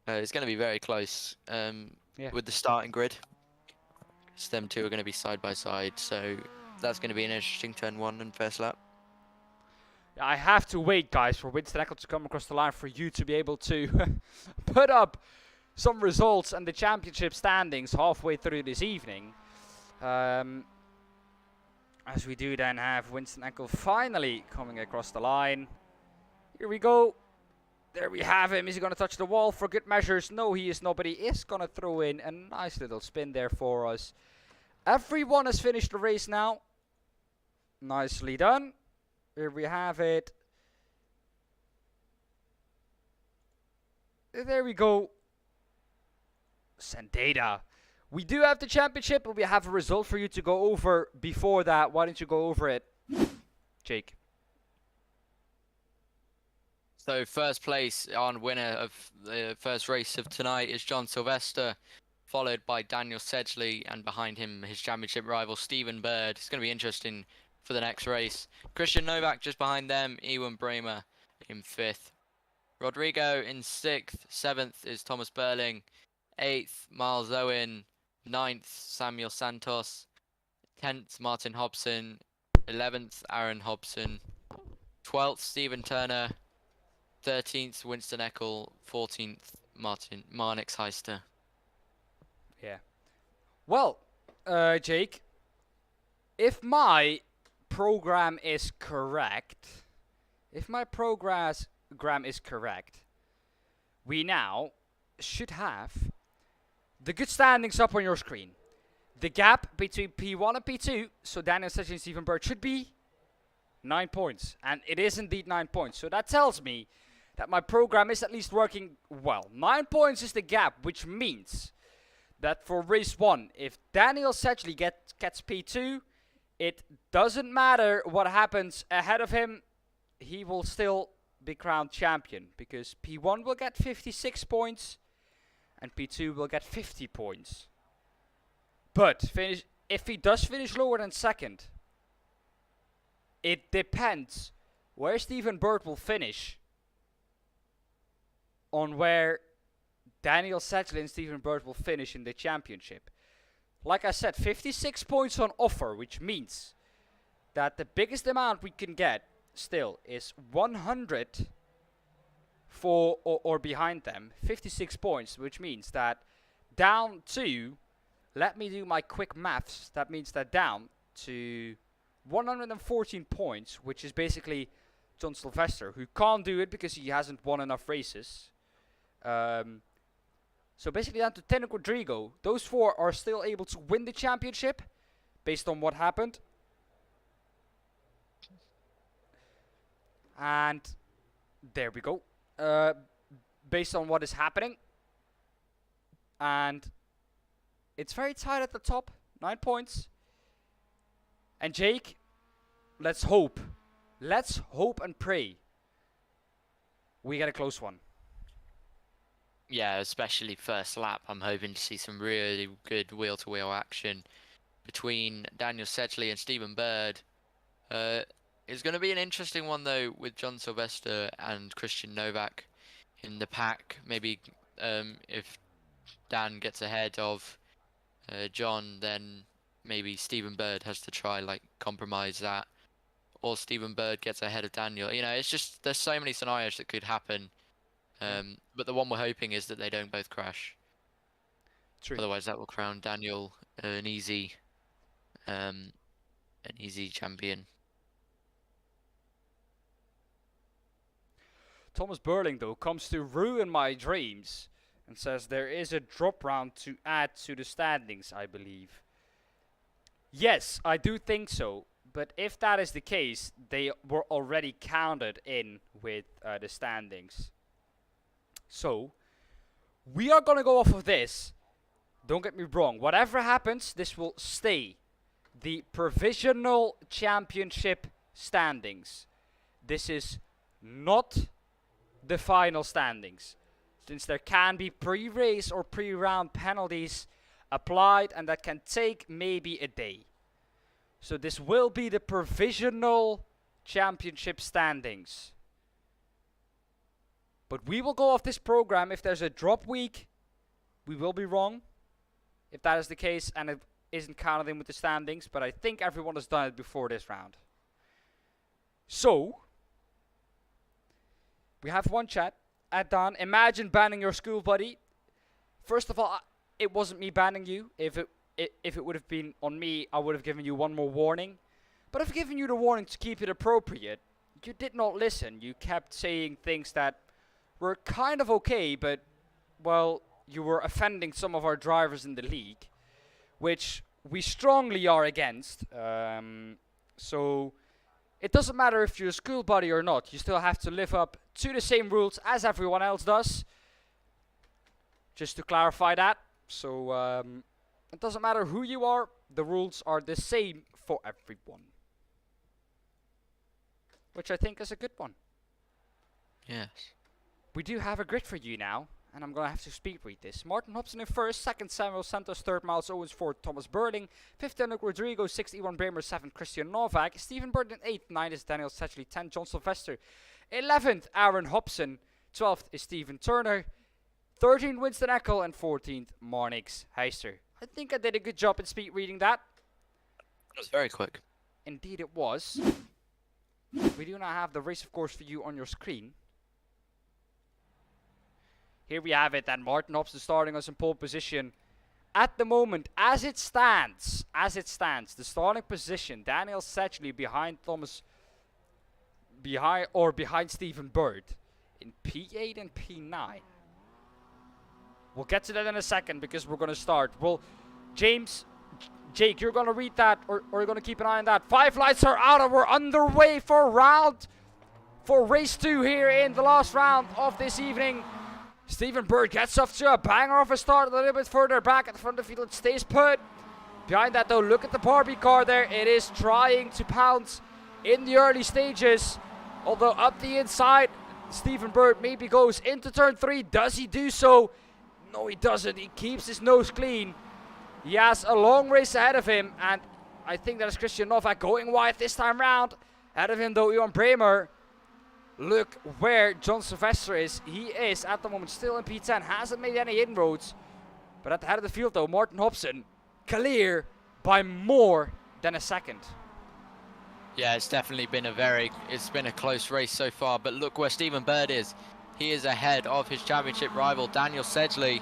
It's going to be very close with the starting grid. So them two are going to be side by side, so that's going to be an interesting turn one and first lap.
I have to wait, guys, for Winston Eckel to come across the line for you to be able to put up some results and the championship standings halfway through this evening. As we do then have Winston Eckel finally coming across the line. Here we go. There we have him. Is he going to touch the wall for good measures? No, he is not, but he is going to throw in a nice little spin there for us. Everyone has finished the race now. Nicely done. Here we have it. There we go. Send data. We do have the championship, but we have a result for you to go over before that. Why don't you go over it, Jake?
So first place on winner of the first race of tonight is John Sylvester, followed by Daniel Sedgley, and behind him his championship rival Stephen Bird. It's going to be interesting for the next race. Christian Novak just behind them, Ewan Bremer in 5th. Rodrigo in 6th, 7th is Thomas Burling, 8th Miles Owen, 9th Samuel Santos, 10th Martin Hobson, 11th Aaron Hobson, 12th Stephen Turner, 13th Winston Eckel, 14th Marnix Heister.
Yeah. Well, Jake, if my program is correct, we now should have the good standings up on your screen. The gap between P1 and P2, so Daniel Sedgley and Stephen Bird, should be 9 points. And it is indeed 9 points. So that tells me that my program is at least working well. 9 points is the gap, which means that for race 1, if Daniel Sedgley gets P2, it doesn't matter what happens ahead of him, he will still be crowned champion, because P1 will get 56 points and P2 will get 50 points. But if he does finish lower than second, it depends where Stephen Bird will finish on where Daniel Sedgley and Stephen Bird will finish in the championship. Like I said, 56 points on offer, which means that the biggest amount we can get still is 100 for or behind them. 56 points, which means that down to, let me do my quick maths, that means that down to 114 points, which is basically John Sylvester, who can't do it because he hasn't won enough races. So basically down to Ten and Rodrigo. Those 4 are still able to win the championship based on what happened. And there we go. Based on what is happening. And it's very tight at the top. 9 points. And Jake, let's hope. Let's hope and pray we get a close one.
Yeah, especially first lap. I'm hoping to see some really good wheel-to-wheel action between Daniel Sedgley and Stephen Bird. It's going to be an interesting one, though, with John Sylvester and Christian Novak in the pack. Maybe if Dan gets ahead of John, then maybe Stephen Bird has to try, like, compromise that. Or Stephen Bird gets ahead of Daniel. You know, it's just, there's so many scenarios that could happen. But the one we're hoping is that they don't both crash.
True.
Otherwise, that will crown Daniel an easy champion.
Thomas Burling, though, comes to ruin my dreams and says there is a drop round to add to the standings, I believe. Yes, I do think so. But if that is the case, they were already counted in with the standings. So, we are going to go off of this. Don't get me wrong. Whatever happens, this will stay the provisional championship standings. This is not the final standings, since there can be pre-race or pre-round penalties applied, and that can take maybe a day. So this will be the provisional championship standings. But we will go off this program. If there's a drop week, we will be wrong. If that is the case and it isn't counted in with the standings. But I think everyone has done it before this round. So, we have one chat. At Don, imagine banning your school buddy. First of all, it wasn't me banning you. If it would have been on me, I would have given you one more warning. But I've given you the warning to keep it appropriate. You did not listen. You kept saying things that were kind of okay, but, well, you were offending some of our drivers in the league, which we strongly are against. So it doesn't matter if you're a school buddy or not. You still have to live up to the same rules as everyone else does. Just to clarify that. So it doesn't matter who you are. The rules are the same for everyone. Which I think is a good one.
Yes.
We do have a grid for you now. And I'm going to have to speed read this. Martin Hobson in first. Second, Samuel Santos. Third, Miles Owens. Fourth, Thomas Burling. Fifth, Daniel Rodrigo. Sixth, Iwan Bremer. Seventh, Christian Novak. Stephen Bird in eighth. Ninth is Daniel Sedgley. 10th, John Sylvester. 11th, Aaron Hobson. 12th is Stephen Turner. 13th, Winston Eckel. And 14th, Marnix Heister. I think I did a good job in speed reading that.
It was very quick.
Indeed it was. We do not have the race, of course, for you on your screen. Here we have it, and Martin Hobson starting us in pole position. At the moment, as it stands, the starting position, Daniel Sedgley behind behind Stephen Bird in P8 and P9. We'll get to that in a second because we're going to start. Well, Jake, you're going to read that or you're going to keep an eye on that. 5 lights are out and we're underway for race 2 here in the last round of this evening. Stephen Bird gets off to a banger of a start a little bit further back at the front of the field. It stays put. Behind that though, look at the Barbie car there. It is trying to pounce in the early stages. Although up the inside, Stephen Bird maybe goes into turn 3. Does he do so? No, he doesn't. He keeps his nose clean. He has a long race ahead of him. And I think that is Christian Novak going wide this time round. Ahead of him though, Iwan Bremer. Look where John Sylvester is. He is at the moment still in P10. Hasn't made any inroads. But at the head of the field though, Martin Hobson clear by more than a second.
Yeah, it's definitely been a close race so far. But look where Stephen Bird is. He is ahead of his championship rival Daniel Sedgley.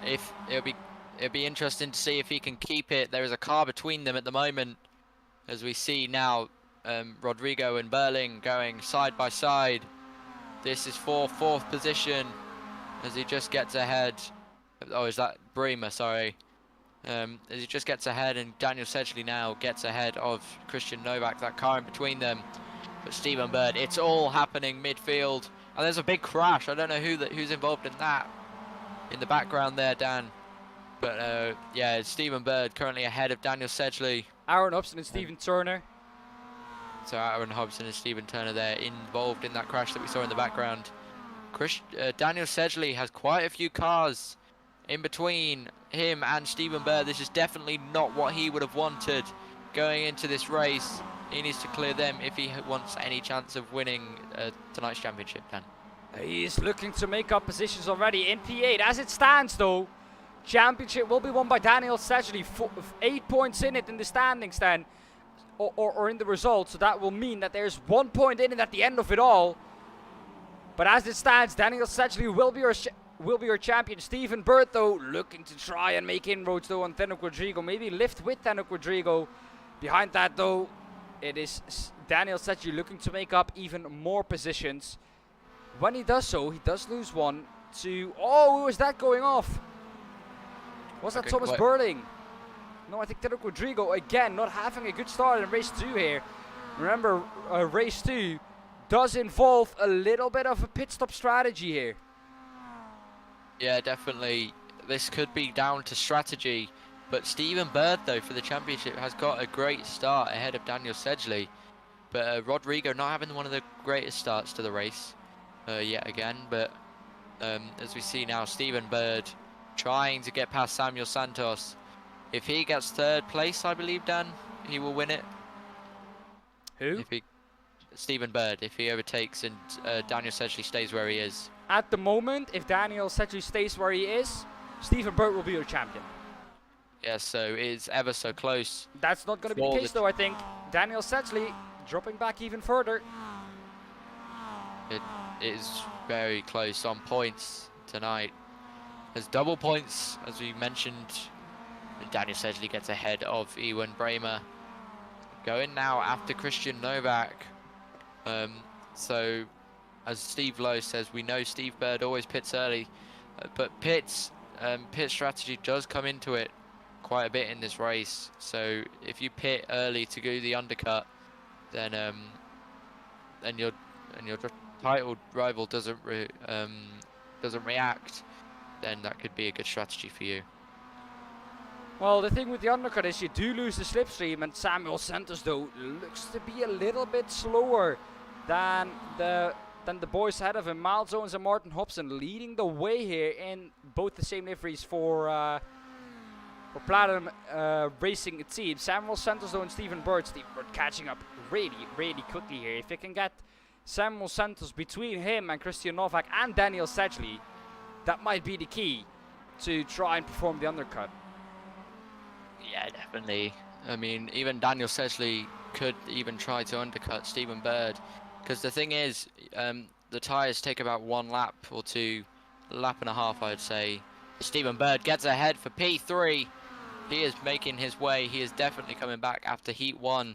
It'll be interesting to see if he can keep it. There is a car between them at the moment, as we see now. Rodrigo and Burling going side by side. This is for fourth position. as he just gets ahead. Oh, is that Bremer? Sorry. As he just gets ahead, and Daniel Sedgley now gets ahead of Christian Novak. That car in between them. But Stephen Bird, it's all happening midfield. And there's a big crash. I don't know who's involved in that. In the background there, Dan. But yeah, Stephen Bird currently ahead of Daniel Sedgley.
Aaron Hobson and Stephen Turner.
So Aaron Hobson and Stephen Turner there involved in that crash that we saw in the background. Daniel Sedgley has quite a few cars in between him and Stephen Bird. This is definitely not what he would have wanted going into this race. He needs to clear them if he wants any chance of winning tonight's championship, Dan.
He's looking to make up positions already in P8. As it stands, though, championship will be won by Daniel Sedgley. 8 points in it in the standings, then, or in the results. So that will mean that there's 1 point in it at the end of it all. But as it stands, Daniel Sedgley will be our champion. Stephen Bird, though, looking to try and make inroads, though, on Teno Quadrigo. Maybe lift with Teno Quadrigo. Behind that, though, it is Daniel Sedgley looking to make up even more positions. When he does so, he does lose one to... Oh, who was that going off? Was that Thomas Burling? No, I think Teno Quadrigo, again, not having a good start in race 2 here. Remember, race 2 does involve a little bit of a pit stop strategy here.
Yeah, definitely. This could be down to strategy. But Stephen Bird, though, for the championship has got a great start ahead of Daniel Sedgley. But Rodrigo not having one of the greatest starts to the race yet again. But as we see now, Stephen Bird trying to get past Samuel Santos. If he gets 3rd place, I believe, Dan, he will win it.
Who?
Stephen Bird, if he overtakes and Daniel Sedgley stays where he is.
At the moment, if Daniel Sedgley stays where he is, Stephen Bird will be your champion.
Yeah, so it's ever so close.
That's not going to be the case, though, I think. Daniel Sedgley dropping back even further.
It is very close on points tonight. There's double points, as we mentioned. And Daniel Sedgley gets ahead of Ewan Bremer. Going now after Christian Novak. So, as Steve Lowe says, we know Steve Bird always pits early. But pit strategy does come into it quite a bit in this race. So if you pit early to go the undercut, then your title rival doesn't react, then that could be a good strategy for you.
Well, the thing with the undercut is you do lose the slipstream, and Samuel Santos, though, looks to be a little bit slower than the boys ahead of him. Miles Owens and Martin Hobson leading the way here in both the same liveries for Platinum Racing team. Samuel Santos, though, and Stephen Bird catching up really, really quickly here. If you can get Samuel Santos between him and Christian Novak and Daniel Sedgley, that might be the key to try and perform the undercut.
Yeah, definitely. I mean, even Daniel Sedgley could even try to undercut Stephen Bird. Because the thing is, the tyres take about 1 lap or 2, lap and a half, I'd say. Stephen Bird gets ahead for P3. He is making his way. He is definitely coming back after Heat 1.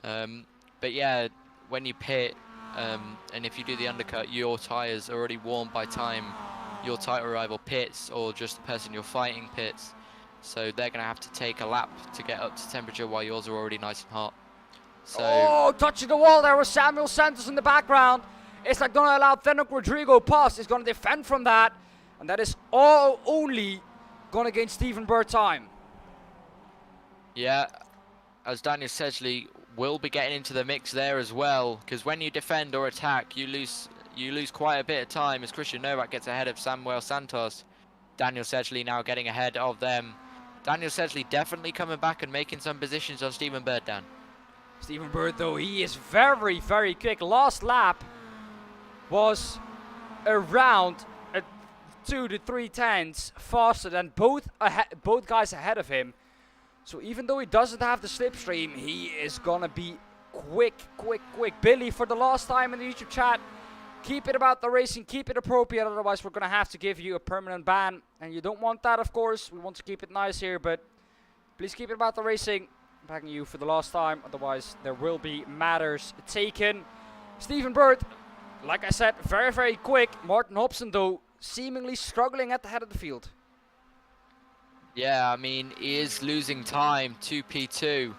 But yeah, when you pit, and if you do the undercut, your tyres are already warm by time your title rival pits, or just the person you're fighting pits. So they're going to have to take a lap to get up to temperature while yours are already nice and hot. So
oh, touching the wall there with Samuel Santos in the background. It's not going to allow Teno Quadrigo pass. He's going to defend from that. And that is all only going to gain Stephen Bird time.
Yeah, as Daniel Sedgley will be getting into the mix there as well. Because when you defend or attack, you lose quite a bit of time as Christian Novak gets ahead of Samuel Santos. Daniel Sedgley now getting ahead of them. Daniel Sedgley definitely coming back and making some positions on Stephen Bird, Dan.
Stephen Bird, though, he is very, very quick. Last lap was around 2 to 3 tenths faster than both guys ahead of him. So even though he doesn't have the slipstream, he is gonna be quick. Billy, for the last time in the YouTube chat, keep it about the racing, keep it appropriate, otherwise we're gonna have to give you a permanent ban. And you don't want that, of course. We want to keep it nice here, but please keep it about the racing. I'm backing you for the last time, otherwise there will be matters taken. Stephen Bird, like I said, very, very quick. Martin Hobson, though, seemingly struggling at the head of the field.
Yeah, I mean, he is losing time to P2.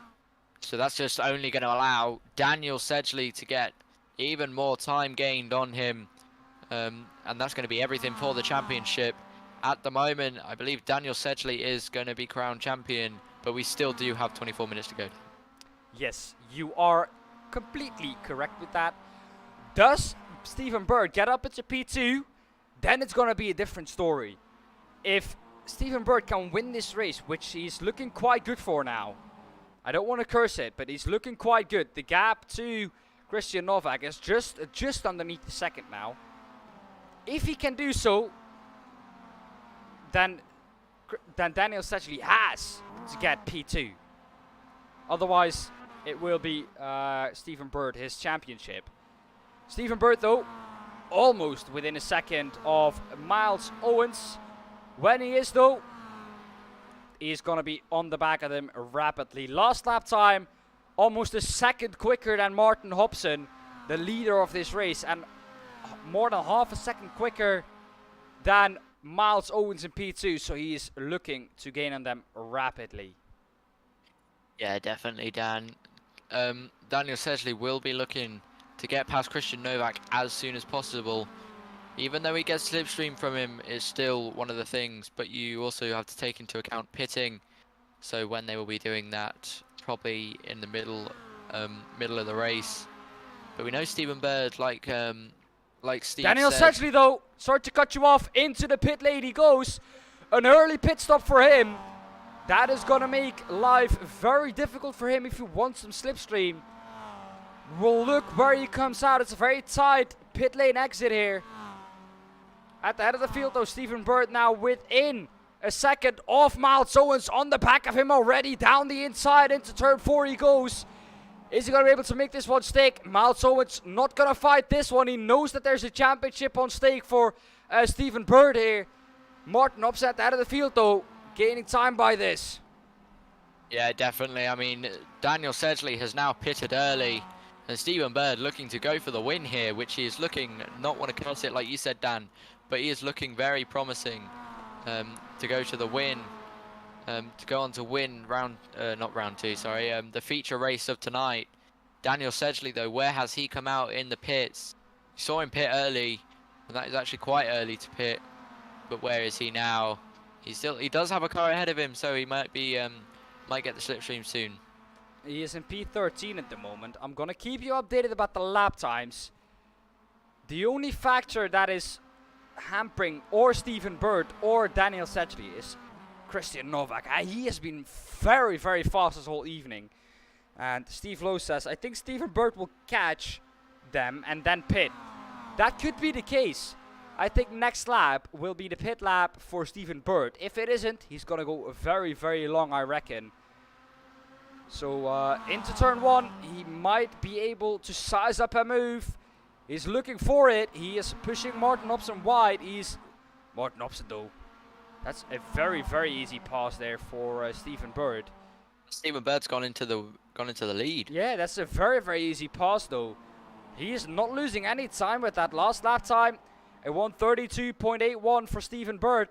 So that's just only going to allow Daniel Sedgley to get even more time gained on him. And that's going to be everything for the championship. At the moment, I believe Daniel Sedgley is going to be crowned champion, but we still do have 24 minutes to go.
Yes, you are completely correct with that. Does Stephen Bird get up into P2? Then it's going to be a different story. If Stephen Bird can win this race, which he's looking quite good for now. I don't want to curse it, but he's looking quite good. The gap to Christian Novak is just underneath the second now. If he can do so, then Daniel Sedgley has to get P2. Otherwise, it will be Stephen Bird, his championship. Stephen Bird, though, almost within a second of Miles Owens. When he is, though, he's going to be on the back of him rapidly. Last lap time, almost a second quicker than Martin Hobson, the leader of this race, and more than half a second quicker than Miles Owens in P2, so he is looking to gain on them rapidly.
Yeah, definitely, Dan. Daniel Sedgley will be looking to get past Christian Novak as soon as possible. Even though he gets slipstream from him, it's still one of the things, but you also have to take into account pitting. So when they will be doing that, probably in the middle of the race. But we know Stephen Bird, like Steve
Daniel
said,
Sedgley, though, sorry to cut you off, into the pit lane he goes. An early pit stop for him. That is going to make life very difficult for him if he wants some slipstream. We'll look where he comes out. It's a very tight pit lane exit here. At the head of the field, though, Stephen Bird now within a second of Miles Owens, on the back of him already. Down the inside into turn 4 he goes. Is he going to be able to make this one stick? Miles Owens not going to fight this one. He knows that there's a championship on stake for Stephen Bird here. Martin Hobson at the head of the field, though, gaining time by this.
Yeah, definitely. I mean, Daniel Sedgley has now pitted early, and Stephen Bird looking to go for the win here, which he is looking, not want to cut it like you said, Dan, but he is looking very promising to go to the win, to go on to win the feature race of tonight. Daniel Sedgley, though, where has he come out in the pits? You saw him pit early, and that is actually quite early to pit, but where is he now? He does have a car ahead of him, so he might get the slipstream soon.
He is in P13 at the moment. I'm going to keep you updated about the lap times. The only factor that is hampering or Stephen Bird or Daniel Sedgley is Christian Novak. He has been very, very fast this whole evening. And Steve Lowe says, I think Stephen Bird will catch them and then pit. That could be the case. I think next lap will be the pit lap for Stephen Bird. If it isn't, he's going to go very, very long, I reckon. So into turn 1, he might be able to size up a move. He's looking for it. He is pushing Martin Hobson wide. Martin Hobson, though. That's a very, very easy pass there for Stephen Bird.
Stephen Bird's gone into the lead.
Yeah, that's a very, very easy pass, though. He is not losing any time with that last lap time. A 132.81 for Stephen Bird.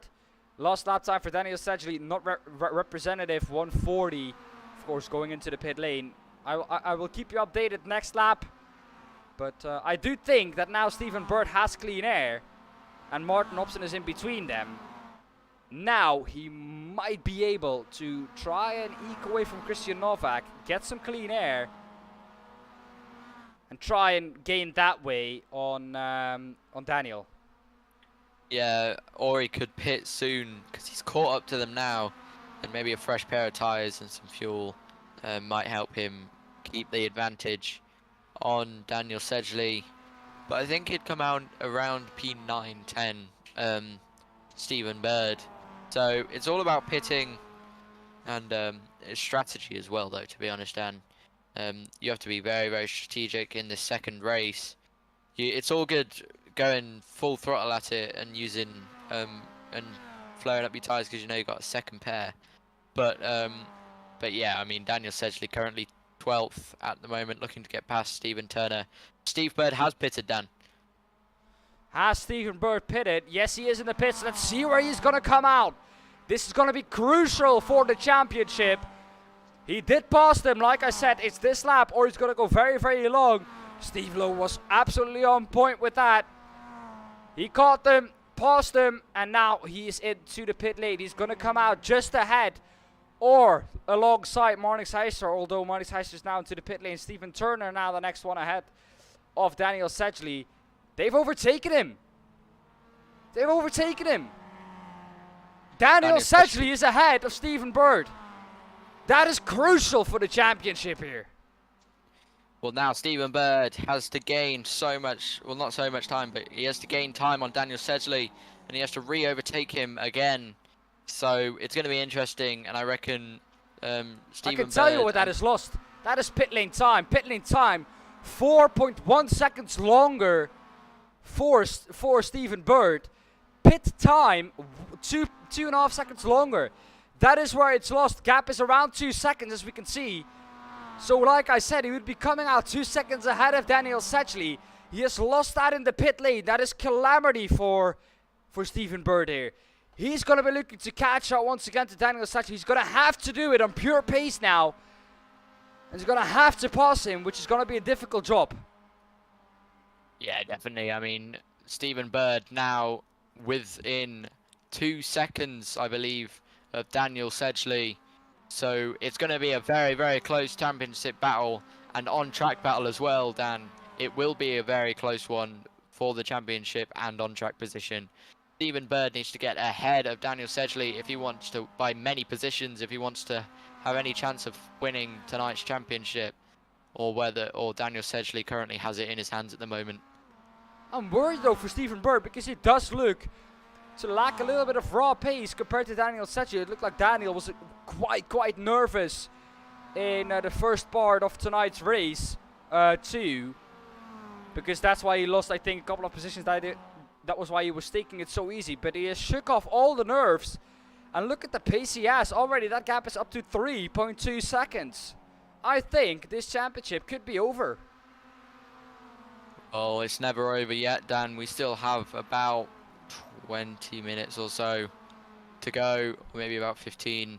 Last lap time for Daniel Sedgley, not representative, 140. Of course, going into the pit lane. I will keep you updated next lap. But I do think that now Stephen Bird has clean air. And Martin Hobson is in between them. Now he might be able to try and eke away from Christian Novak. Get some clean air. And try and gain that way on Daniel.
Yeah, or he could pit soon because he's caught up to them now, and maybe a fresh pair of tyres and some fuel might help him keep the advantage on Daniel Sedgley. But I think he'd come out around P9, 10, Stephen Bird. So it's all about pitting and strategy as well, though, to be honest, Dan. You have to be very, very strategic in this second race. It's all good going full throttle at it and using and flaring up your tyres because you know you've got a second pair. But yeah, I mean, Daniel Sedgley currently 12th at the moment, looking to get past Stephen Turner. Steve Bird has pitted, Dan.
Has Stephen Bird pitted? Yes, he is in the pits. Let's see where he's going to come out. This is going to be crucial for the championship. He did pass them. Like I said, it's this lap or he's going to go very, very long. Steve Lowe was absolutely on point with that. He caught them, passed them, and now he is into the pit lane. He's going to come out just ahead or alongside Marnix Heister, although Marnix Heister is now into the pit lane. Stephen Turner now the next one ahead of Daniel Sedgley. They've overtaken him. They've overtaken him. Daniel Sedgley is ahead of Stephen Bird. That is crucial for the championship here.
Well, now Stephen Bird has to gain so much, well, not so much time, but he has to gain time on Daniel Sedgley, and he has to re-overtake him again. So it's going to be interesting, and I reckon Stephen Bird... I
can tell you what that is lost. That is pit lane time. Pit lane time, 4.1 seconds longer for Stephen Bird. Pit time, 2.5 seconds longer. That is where it's lost. Gap is around 2 seconds, as we can see. So like I said, he would be coming out 2 seconds ahead of Daniel Sedgley. He has lost that in the pit lane. That is calamity for Stephen Bird here. He's going to be looking to catch up once again to Daniel Sedgley. He's going to have to do it on pure pace now. And he's going to have to pass him, which is going to be a difficult job.
Yeah, definitely. I mean, Stephen Bird now within 2 seconds, I believe, of Daniel Sedgley. So it's going to be a very, very close championship battle and on-track battle as well, Dan. It will be a very close one for the championship and on-track position. Stephen Bird needs to get ahead of Daniel Sedgley if he wants to, by many positions, if he wants to have any chance of winning tonight's championship, or Daniel Sedgley currently has it in his hands at the moment.
I'm worried though for Stephen Bird because he does look to lack a little bit of raw pace compared to Daniel Sedgley. It looked like Daniel was quite nervous in the first part of tonight's race too, because that's why he lost, I think, a couple of positions. That was why he was taking it so easy, but he has shook off all the nerves, and look at the pace he has already. That gap is up to 3.2 seconds. I think this championship could be over.
Oh, it's never over yet, Dan. We still have about 20 minutes or so to go, maybe about 15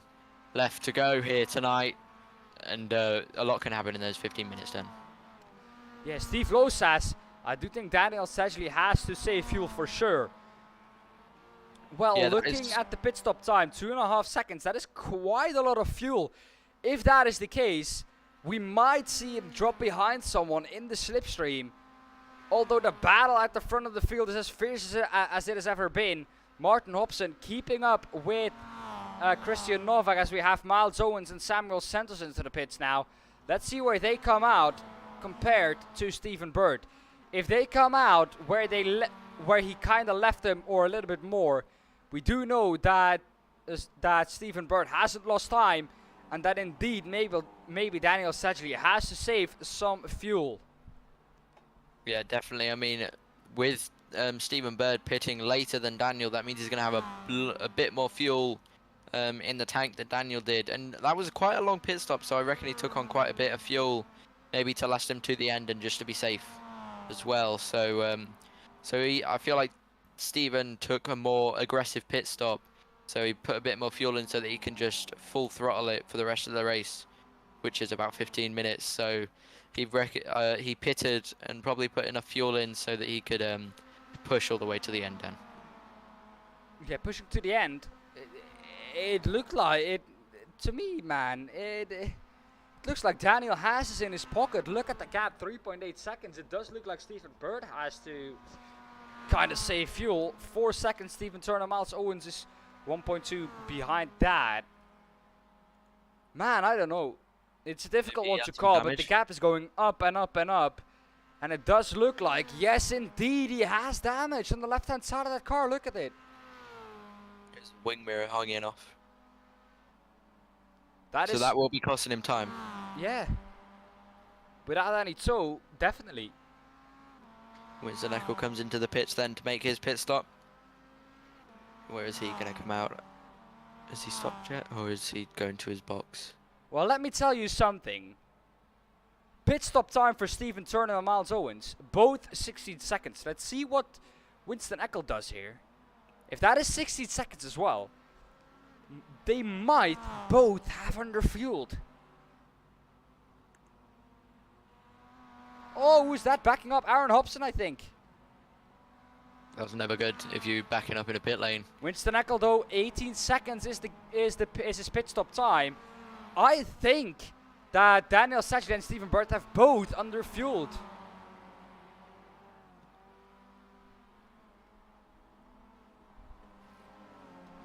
left to go here tonight, and a lot can happen in those 15 minutes, Dan.
Yeah, Steve Lowe says, I do think Daniel Sedgley has to save fuel for sure. Well, yeah, looking at the pit stop time, 2.5 seconds, that is quite a lot of fuel. If that is the case, we might see him drop behind someone in the slipstream. Although the battle at the front of the field is as fierce as it has ever been. Martin Hobson keeping up with Christian Novak as we have Miles Owens and Samuel Santos into the pits now. Let's see where they come out compared to Stephen Bird. If they come out where he kind of left them or a little bit more, we do know that Stephen Bird hasn't lost time, and that indeed maybe Daniel Sedgley has to save some fuel.
Yeah, definitely. I mean, with Stephen Bird pitting later than Daniel, that means he's going to have a bit more fuel in the tank than Daniel did. And that was quite a long pit stop, so I reckon he took on quite a bit of fuel, maybe to last him to the end and just to be safe as well. So, I feel like Stephen took a more aggressive pit stop, so he put a bit more fuel in so that he can just full throttle it for the rest of the race, which is about 15 minutes. So he pitted and probably put enough fuel in so that he could push all the way to the end then.
Yeah, pushing to the end. It looked like it to me, man. It looks like Daniel has this in his pocket. Look at the gap, 3.8 seconds. It does look like Stephen Bird has to kind of save fuel. 4 seconds. Stephen Turner, Miles Owens is 1.2 behind that. Man, I don't know. It's a difficult one to call, but the gap is going up and up and up. And it does look like, yes, indeed, he has damage on the left-hand side of that car. Look at it.
His wing mirror hanging off.
So
that will be costing him time.
Yeah. Without any tow, definitely.
Winston Eckel comes into the pits then to make his pit stop. Where is he going to come out? Has he stopped yet, or is he going to his box?
Well, let me tell you something. Pit stop time for Stephen Turner and Miles Owens, both 16 seconds. Let's see what Winston Eckel does here, if that is 16 seconds as well, they might both have underfueled. Oh, who's that backing up? Aaron Hobson, I think.
That was never good if you backing up in a pit lane.
Winston Eckel though, 18 seconds is his pit stop time. I think that Daniel Sedgley and Stephen Bird have both underfueled.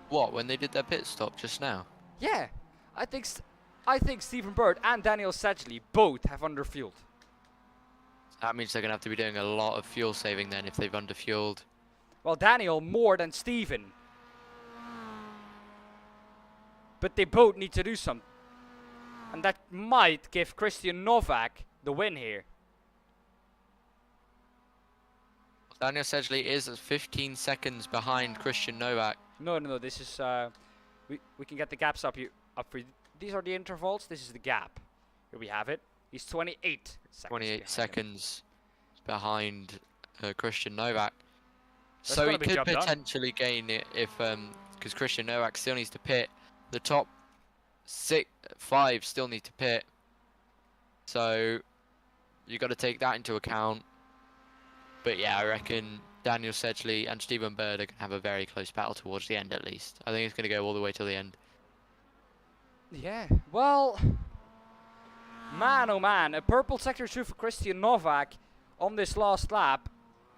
What, when they did their pit stop just now?
Yeah, I think Stephen Bird and Daniel Sedgley both have underfueled.
That means they're going to have to be doing a lot of fuel saving then if they've underfueled.
Well, Daniel more than Stephen. But they both need to do something. And that might give Christian Novak the win here.
Daniel Sedgley is 15 seconds behind Christian Novak.
No. This is we can get the gaps up for you. These are the intervals. This is the gap. Here we have it. He's 28 seconds.
28 seconds behind Christian Novak.
That's
So he
gonna be
could
job done.
potentially gain it if because Christian Novak still needs to pit. The top 5 still need to pit. So you got to take that into account. But yeah, I reckon Daniel Sedgley and Stephen Bird are going to have a very close battle towards the end at least. I think it's going to go all the way till the end.
Yeah, well, man oh man, a purple sector 2 for Christian Novak on this last lap.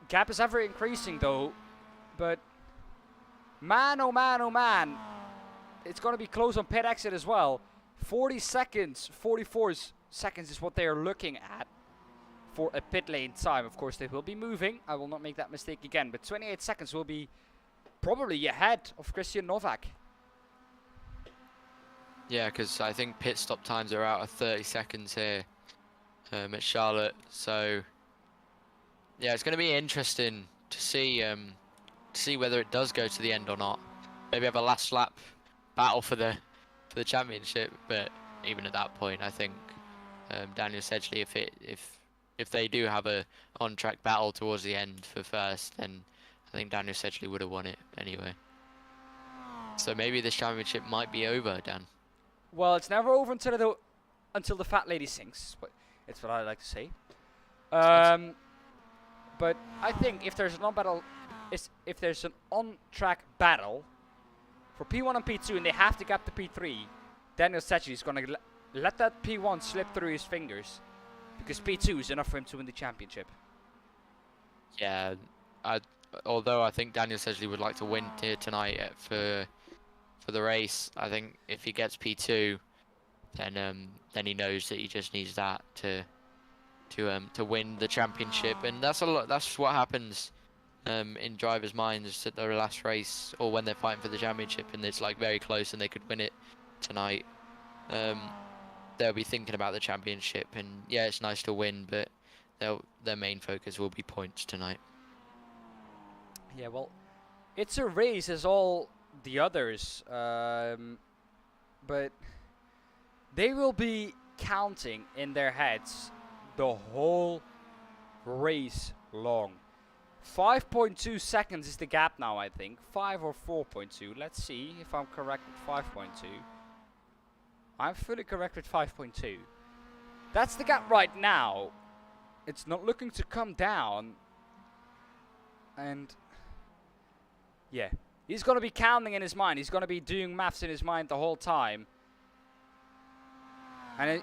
Gap is ever increasing though, but man oh man oh man, it's going to be close on pit exit as well. 40 seconds, 44 seconds is what they are looking at for a pit lane time. Of course, they will be moving. I will not make that mistake again, but 28 seconds will be probably ahead of Christian Novak.
Yeah, because I think pit stop times are out of 30 seconds here at Charlotte. So yeah, it's going to be interesting to see whether it does go to the end or not. Maybe have a last lap battle for the championship. But even at that point, I think Daniel Sedgley, if they do have a on-track battle towards the end for first, then I think Daniel Sedgley would have won it anyway. So maybe this championship might be over, Dan.
Well, it's never over until the fat lady sings. But it's what I like to say. But I think if there's an on-track battle for P1 and P2, and they have to gap to P3, Daniel Sedgley is going to let that P1 slip through his fingers, because P2 is enough for him to win the championship.
Yeah, although I think Daniel Sedgley would like to win here tonight for the race. I think if he gets P2, then he knows that he just needs that to win the championship, and that's what happens in drivers' minds at their last race or when they're fighting for the championship and it's like very close and they could win it tonight. They'll be thinking about the championship, and yeah, it's nice to win, but their main focus will be points tonight.
Yeah, well, it's a race as all the others, but they will be counting in their heads the whole race long. 5.2 seconds is the gap now, I think. 5 or 4.2. Let's see if I'm correct with 5.2. I'm fully correct with 5.2. That's the gap right now. It's not looking to come down. And yeah, he's going to be counting in his mind. He's going to be doing maths in his mind the whole time. And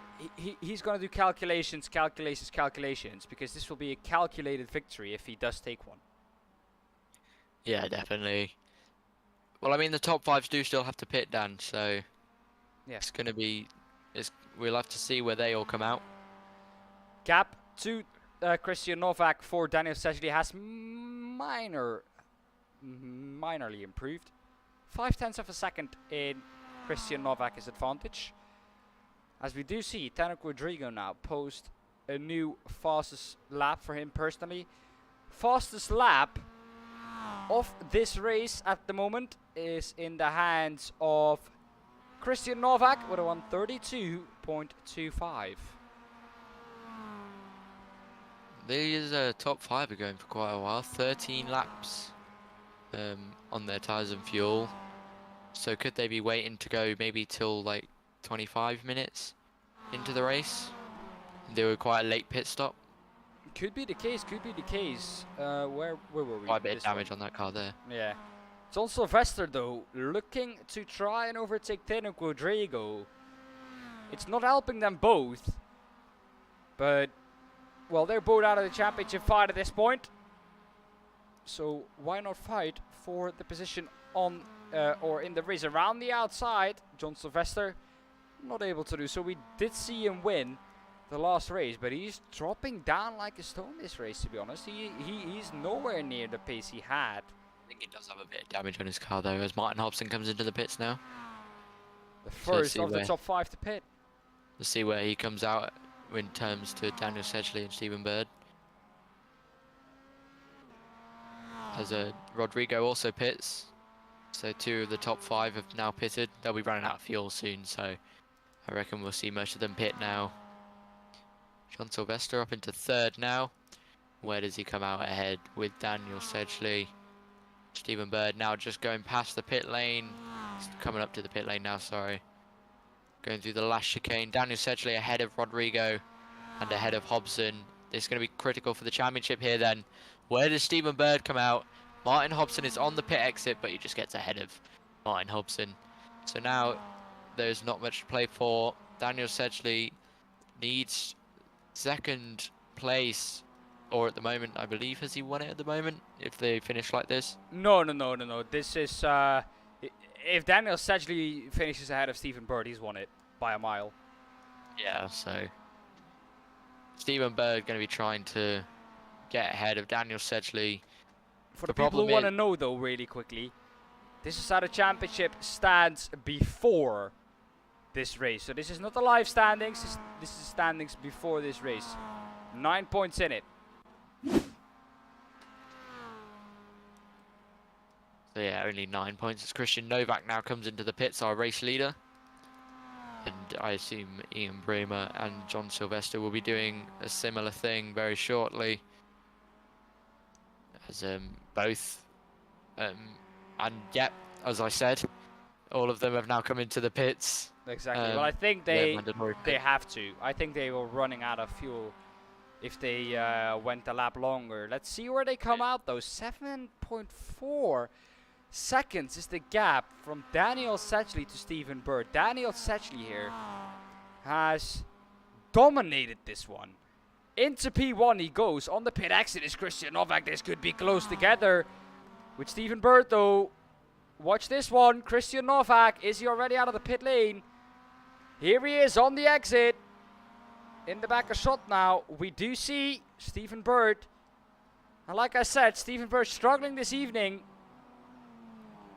he's going to do calculations, because this will be a calculated victory if he does take one.
Yeah, definitely. Well, I mean, the top 5s do still have to pit, Dan, so yeah, it's going to be... we'll have to see where they all come out.
Gap to Christian Novak for Daniel Sedgley has minorly improved. 0.5 of a second in Christian Novak's advantage. As we do see, Tanner Rodrigo now post a new fastest lap for him personally. Fastest lap of this race at the moment is in the hands of Christian Novak with a 1:32.25.
These top 5 are going for quite a while. 13 laps on their tyres and fuel. So could they be waiting to go maybe till like 25 minutes into the race? They were quite a late pit stop.
Could be the case, could be the case. Where were we?
Quite a bit of
This
damage
one.
on that car there.
Yeah. John Sylvester, though, looking to try and overtake Teno Quadrigo. It's not helping them both. But, well, they're both out of the championship fight at this point. So why not fight for the position on or in the race around the outside? John Sylvester not able to do so. We did see him win the last race, but he's dropping down like a stone this race, to be honest. He's nowhere near the pace he had.
I think he does have a bit of damage on his car though, as Martin Hobson comes into the pits now.
The first of the top 5 to pit.
Let's see where he comes out in terms to Daniel Sedgley and Stephen Bird. As Rodrigo also pits. So 2 of the top 5 have now pitted. They'll be running out of fuel soon, so I reckon we'll see most of them pit now. John Sylvester up into 3rd now. Where does he come out ahead with Daniel Sedgley? Stephen Bird now just going past the pit lane. He's coming up to the pit lane now, sorry. Going through the last chicane. Daniel Sedgley ahead of Rodrigo and ahead of Hobson. This is going to be critical for the championship here then. Where does Stephen Bird come out? Martin Hobson is on the pit exit, but he just gets ahead of Martin Hobson. So now there's not much to play for. Daniel Sedgley needs 2nd place, or at the moment, I believe, has he won it at the moment, if they finish like this?
No. This is, if Daniel Sedgley finishes ahead of Stephen Bird, he's won it by a mile.
Yeah, so Stephen Bird going to be trying to get ahead of Daniel Sedgley.
For the people who want to know, though, really quickly, this is how the championship stands before this race. So this is not the live standings, this is standings before this race. 9 points in it.
So yeah, only 9 points as Christian Novak now comes into the pits, our race leader. And I assume Ian Bremer and John Sylvester will be doing a similar thing very shortly. As both, and yep, as I said, all of them have now come into the pits.
Exactly. Well, I think they have to. I think they were running out of fuel if they went a lap longer. Let's see where they come out though. 7.4 seconds is the gap from Daniel Sedgley to Stephen Bird. Daniel Sedgley here has dominated this one. Into P1 he goes. On the pit exit is Christian Novak. This could be close together with Stephen Bird though. Watch this one. Christian Novak. Is he already out of the pit lane? Here he is on the exit. In the back of shot now. We do see Stephen Bird. And like I said, Stephen Bird struggling this evening.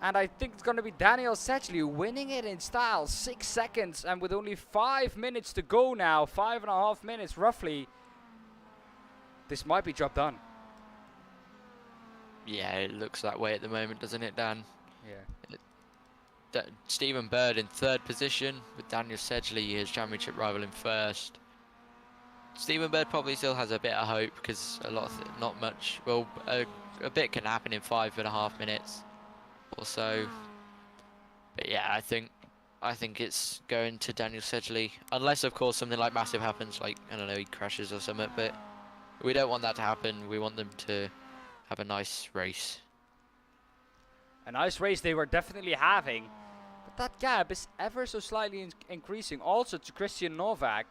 And I think it's going to be Daniel Sedgley winning it in style. 6 seconds. And with only 5 minutes to go now. 5.5 minutes roughly. This might be job done.
Yeah, it looks that way at the moment, doesn't it, Dan?
Yeah.
Stephen Bird in 3rd position with Daniel Sedgley, his championship rival, in 1st. Stephen Bird probably still has a bit of hope because not much. Well, a bit can happen in 5.5 minutes or so. But yeah, I think it's going to Daniel Sedgley, unless of course something like massive happens, like I don't know, he crashes or something. But we don't want that to happen. We want them to have a nice race.
A nice race they were definitely having. But that gap is ever so slightly increasing. Also to Christian Novak.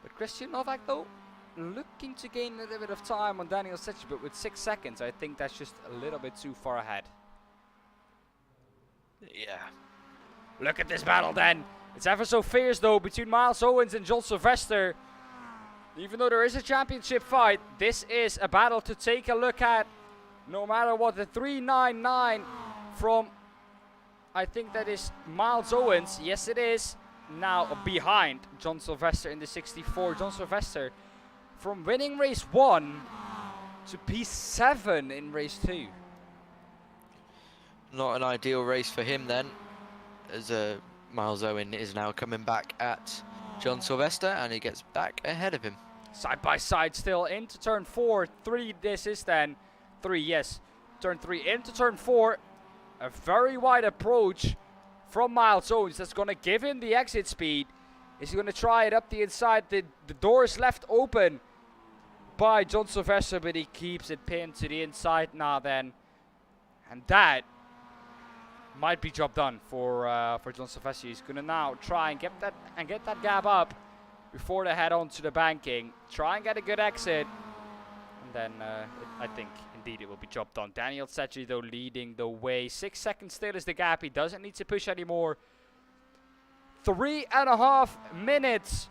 But Christian Novak, though, looking to gain a little bit of time on Daniel Sedgley. But with 6 seconds, I think that's just a little bit too far ahead.
Yeah.
Look at this battle then. It's ever so fierce, though, between Miles Owens and John Sylvester. Even though there is a championship fight, this is a battle to take a look at. No matter what, the 399 from, I think that is Miles Owens. Yes, it is. Now behind John Sylvester in the 64. John Sylvester from winning race 1 to P7 in race 2.
Not an ideal race for him then, as Miles Owen is now coming back at John Sylvester and he gets back ahead of him.
Side by side still into turn 4. 3 this is then. 3, yes. Turn 3 into turn 4. A very wide approach from Miles Owens. That's going to give him the exit speed. Is he going to try it up the inside? The door is left open by John Sylvester, but he keeps it pinned to the inside now then. And that might be job done for John Sylvester. He's going to now try and get that gap up before they head on to the banking. Try and get a good exit. And then I think indeed it will be job done. Daniel Sedgley though leading the way. 6 seconds still is the gap. He doesn't need to push anymore. 3.5 minutes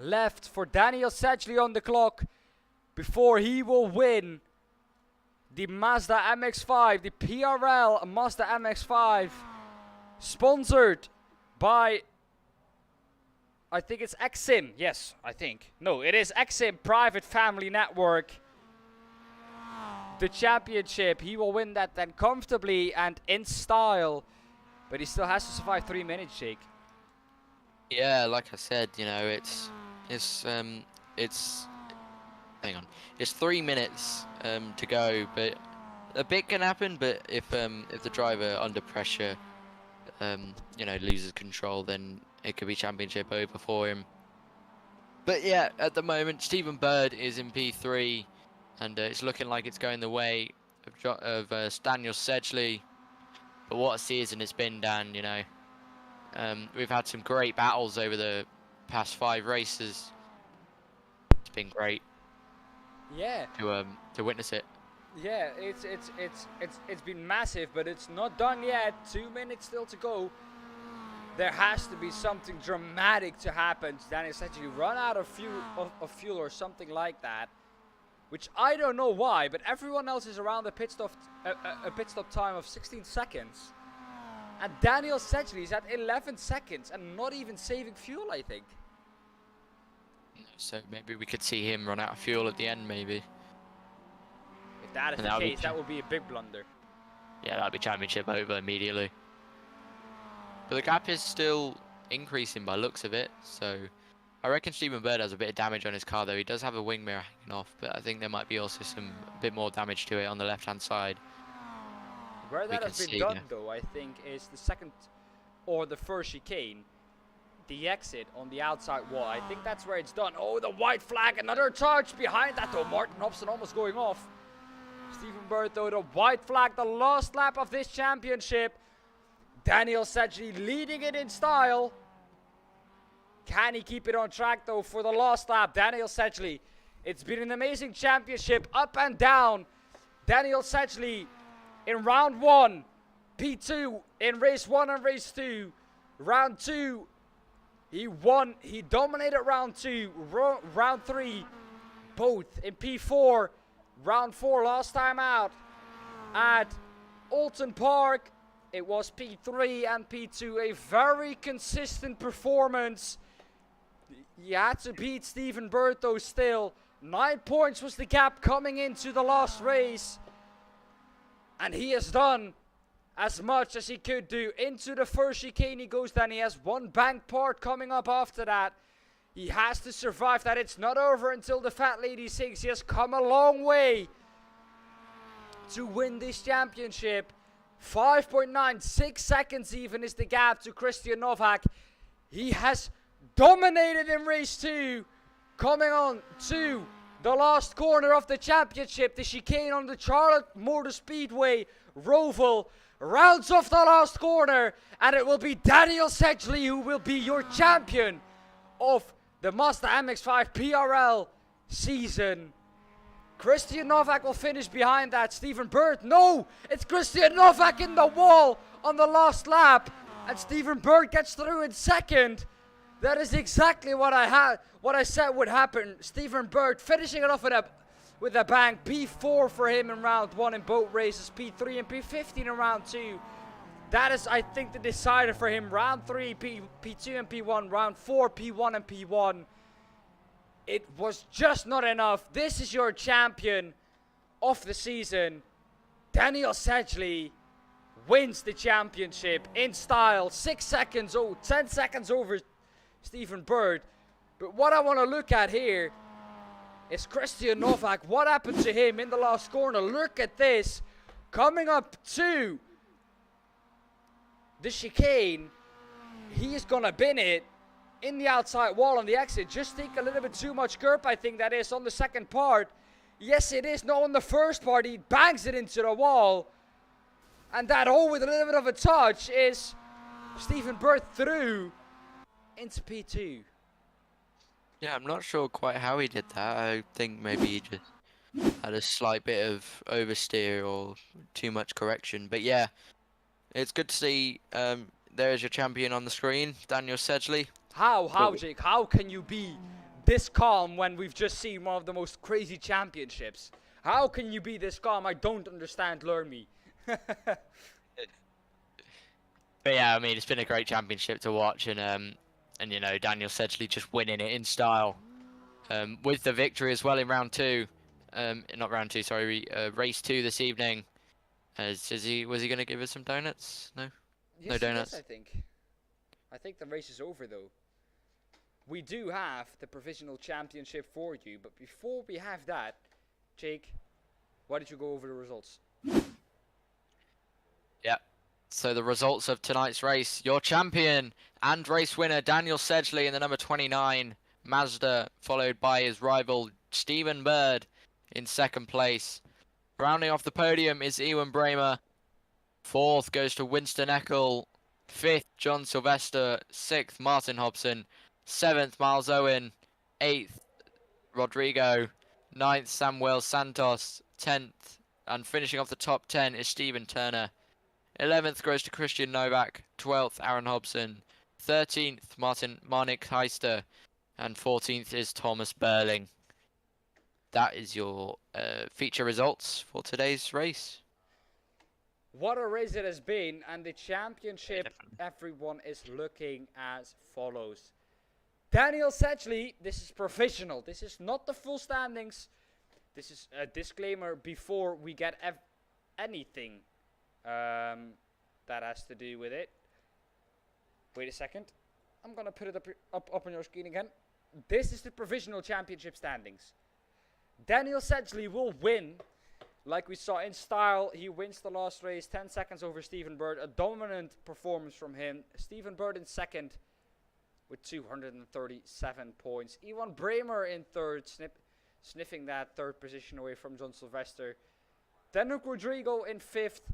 left for Daniel Sedgley on the clock before he will win the Mazda MX5, the PRL Mazda MX5, sponsored by, I think it's Exim. Yes, I think. No, it is Exim Private Family Network. The championship, he will win that then comfortably and in style, but he still has to survive 3 minutes, Jake.
Yeah, like I said, you know, it's hang on, it's 3 minutes to go, but a bit can happen. But if the driver under pressure, you know, loses control, then it could be championship over for him. But yeah, at the moment, Stephen Bird is in P3, and it's looking like it's going the way of Daniel Sedgley. But what a season it's been, Dan. You know. We've had some great battles over the past 5 races. It's been great.
Yeah.
To witness it.
Yeah, it's been massive, but it's not done yet. 2 minutes still to go. There has to be something dramatic to happen. Daniel Sedgley run out of fuel or something like that, which I don't know why. But everyone else is around a pit stop time of 16 seconds. And Daniel Sedgley is at 11 seconds and not even saving fuel, I think.
So maybe we could see him run out of fuel at the end, maybe.
If that is the case, that would be a big blunder.
Yeah, that'd be championship over immediately. But the gap is still increasing by looks of it, so I reckon Stephen Bird has a bit of damage on his car, though. He does have a wing mirror hanging off, but I think there might be also a bit more damage to it on the left-hand side.
Where that has been done, though, I think, is the second or the first chicane. The exit on the outside wall. I think that's where it's done. Oh, the white flag. Another charge behind that, though. Martin Hobson almost going off. Stephen Bird, though, the white flag. The last lap of this championship. Daniel Sedgley leading it in style. Can he keep it on track, though, for the last lap? Daniel Sedgley. It's been an amazing championship. Up and down. Daniel Sedgley in round 1, P2 in race 1 and race 2. Round 2, he won. He dominated round 2. Round 3, both in P4. Round 4, last time out at Alton Park, it was P3 and P2. A very consistent performance. He had to beat Stephen Bird, though, still. 9 points was the gap coming into the last race. And he has done as much as he could do. Into the first chicane he goes, then he has one bank part coming up after that. He has to survive that. It's not over until the Fat Lady sings. He has come a long way to win this championship. 5.96 seconds even is the gap to Christian Novak. He has dominated in race 2. Coming on to the last corner of the championship, the chicane on the Charlotte Motor Speedway. Roval rounds off the last corner, and it will be Daniel Sedgley who will be your champion of the Mazda MX5 PRL season. Christian Novak will finish behind that. Stephen Bird, no! It's Christian Novak in the wall on the last lap, and Stephen Bird gets through in second. That is exactly what I said would happen. Stephen Bird finishing it off with a bang. P4 for him in round 1 in both races. P3 and P15 in round 2. That is, I think, the decider for him. Round 3, P2 and P1. Round 4, P1 and P1. It was just not enough. This is your champion of the season. Daniel Sedgley wins the championship in style. 6 seconds, 10 seconds over Stephen Bird. But what I want to look at here is Christian Novak. What happened to him in the last corner? Look at this. Coming up to the chicane. He is going to bin it in the outside wall on the exit. Just take a little bit too much curb, I think that is, on the second part. Yes, it is. No, on the first part, he bangs it into the wall. And that hole with a little bit of a touch is Stephen Bird through into P2.
Yeah, I'm not sure quite how he did that. I think maybe he just had a slight bit of oversteer or too much correction. But yeah, it's good to see there's your champion on the screen, Daniel Sedgley.
How, Jake? How can you be this calm when we've just seen one of the most crazy championships? How can you be this calm? I don't understand. Learn me.
But yeah, I mean, it's been a great championship to watch, and you know, Daniel Sedgley just winning it in style, with the victory as well in round two, not round two, sorry, race two this evening. Was he going to give us some donuts? No,
Yes,
no donuts.
I think. I think the race is over though. We do have the provisional championship for you, but before we have that, Jake, why don't you go over the results?
Yeah. So the results of tonight's race: your champion and race winner Daniel Sedgley in the number 29 Mazda, followed by his rival Stephen Bird in second place. Rounding off the podium is Ewan Bramer. Fourth goes to Winston Eckel. Fifth, John Sylvester. Sixth, Martin Hobson. Seventh, Miles Owen. Eighth, Rodrigo. Ninth, Samuel Santos. 10th, and finishing off the top 10 is Stephen Turner. 11th goes to Christian Novak. 12th, Aaron Hobson. 13th, Marnik Heister. And 14th is Thomas Burling. That is your feature results for today's race.
What a race it has been, and the championship, everyone is looking as follows. Daniel Sedgley, this is provisional. This is not the full standings. This is a disclaimer before we get anything that has to do with it. Wait a second. I'm going to put it up on your screen again. This is the provisional championship standings. Daniel Sedgley will win. Like we saw in style, he wins the last race 10 seconds over Stephen Bird. A dominant performance from him. Stephen Bird in second with 237 points. Ewan Bramer in third, sniffing that third position away from John Sylvester. Denuk Rodrigo in fifth,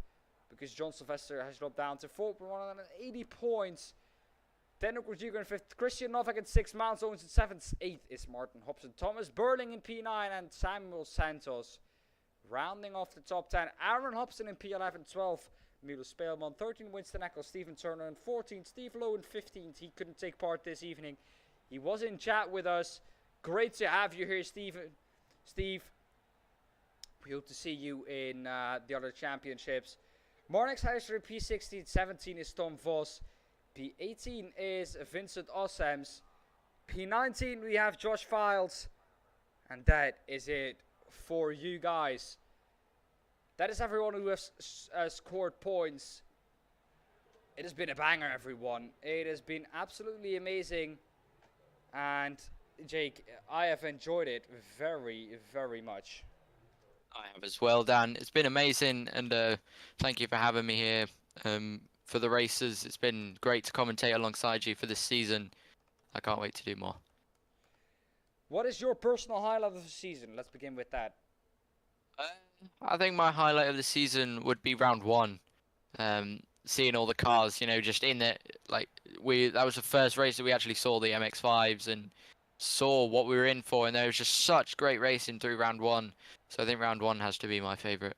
because John Sylvester has dropped down to 480 points. Denuk Rodrigo in fifth. Christian Novak in sixth. Miles Owens in seventh. Eighth is Martin Hobson. Thomas Burling in P9 and Samuel Santos. Rounding off the top 10, Aaron Hobson in P11, 12, Milo Speelman, 13, Winston Eckel, Stephen Turner, and 14, Steve Lowe in 15th. He couldn't take part this evening. He was in chat with us. Great to have you here, Steve. We hope to see you in the other championships. Marnix Heister P16, 17 is Tom Vos. P18 is Vincent Ossems. P19 we have Josh Files. And that is it for you guys. That is everyone who has scored points. It has been a banger, everyone. It has been absolutely amazing. And Jake, I have enjoyed it very, very much.
I have as well, Dan. It's been amazing, and thank you for having me here for the races. It's been great to commentate alongside you for this season. I can't wait to do more.
What is your personal highlight of the season? Let's begin with that.
I think my highlight of the season would be round one. Seeing all the cars, you know, just in it. Like, that was the first race that we actually saw the MX5s and saw what we were in for. And there was just such great racing through round one. So I think round one has to be my favourite.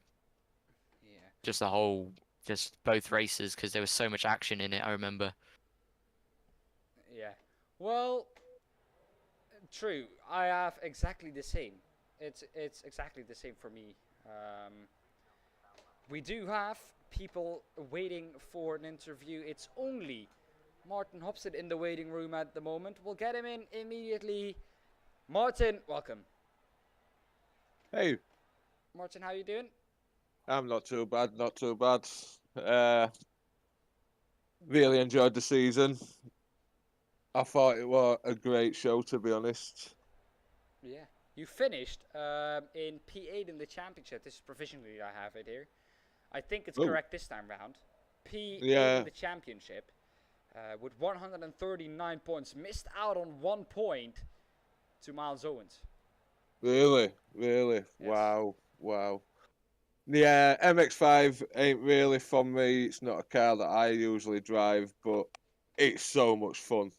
Yeah.
Just both races, because there was so much action in it, I remember.
Yeah. Well, true. I have exactly the same. It's exactly the same for me. We do have people waiting for an interview. It's only Martin Hobson in the waiting room at the moment. We'll get him in immediately. Martin, welcome.
Hey.
Martin, how you doing?
I'm not too bad, not too bad. Really enjoyed the season. I thought it was a great show, to be honest.
Yeah. You finished in P8 in the championship. This is provisionally, I have it here. I think it's
Oh.
correct this time round. P8
Yeah.
in the championship with 139 points. Missed out on 1 point to Miles Owens.
Really? Wow. Yeah, MX5 ain't really for me. It's not a car that I usually drive, but it's so much fun.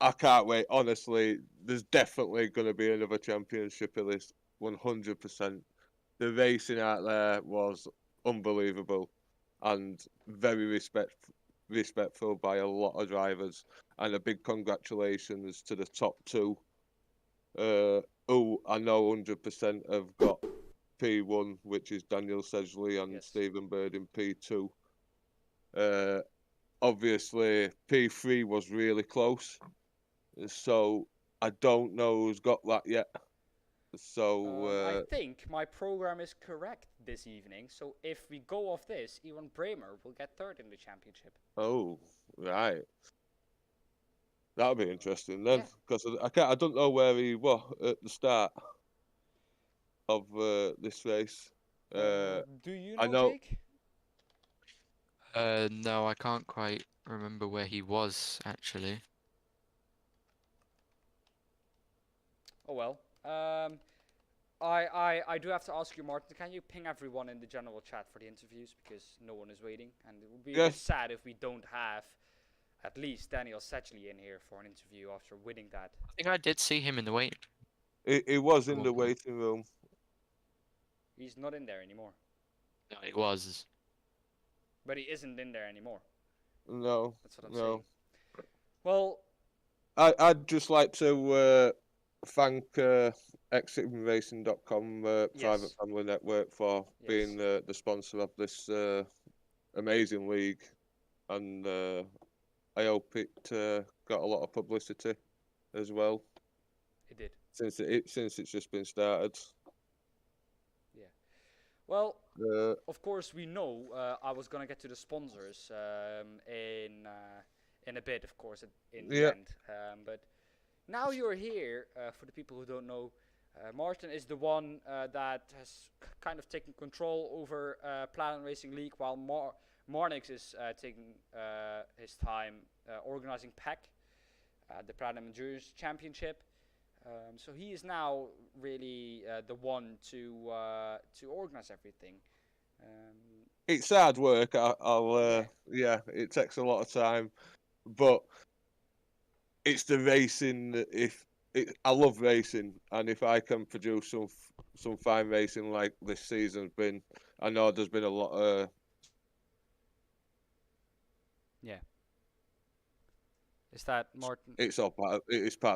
I can't wait. Honestly, there's definitely going to be another championship of this, 100%. The racing out there was unbelievable and very respectful by a lot of drivers. And a big congratulations to the top two, who I know 100% have got P1, which is Daniel Sedgley and
Yes.
Stephen Bird in P2. Obviously, P3 was really close, so I don't know who's got that yet. So
I think my program is correct this evening. So if we go off this, Ivan Bremer will get third in the championship.
oh, right, that'll be interesting then,
Yeah.
because I don't know where he was at the start of this race.
Do you know,
I know.
Jake?
No, I can't quite remember where he was actually.
Oh well. I do have to ask you, Martin. Can you ping everyone in the general chat for the interviews because no one is waiting, and it would be a bit
Yes.
sad if we don't have at least Daniel Sedgley in here for an interview after winning that.
I think I did see him in the wait.
He was in the
Okay.
waiting room.
He's not in there anymore,
No, he was.
but he isn't in there anymore.
No,
That's what I'm
no.
saying. Well,
I'd just like to thank exitrangracing.com Private
Yes.
Family Network for
Yes.
being the sponsor of this amazing league, and I hope it got a lot of publicity as well
it did.
since it's just been started.
Well,
Uh,
of course we know. I was gonna get to the sponsors in a bit, of course, in the
Yeah.
end. But now you're here. For the people who don't know, Martin is the one that has kind of taken control over Platinum Racing League, while Marnix is taking his time organizing PEC, the Platinum Endurance Championship. So he is now really the one to organize everything.
it's hard work. I'll
Yeah.
yeah, it takes a lot of time, but it's the racing. I love racing, and if I can produce some fine racing like this season's been, I know there's been a lot of
Is that Martin?
it's part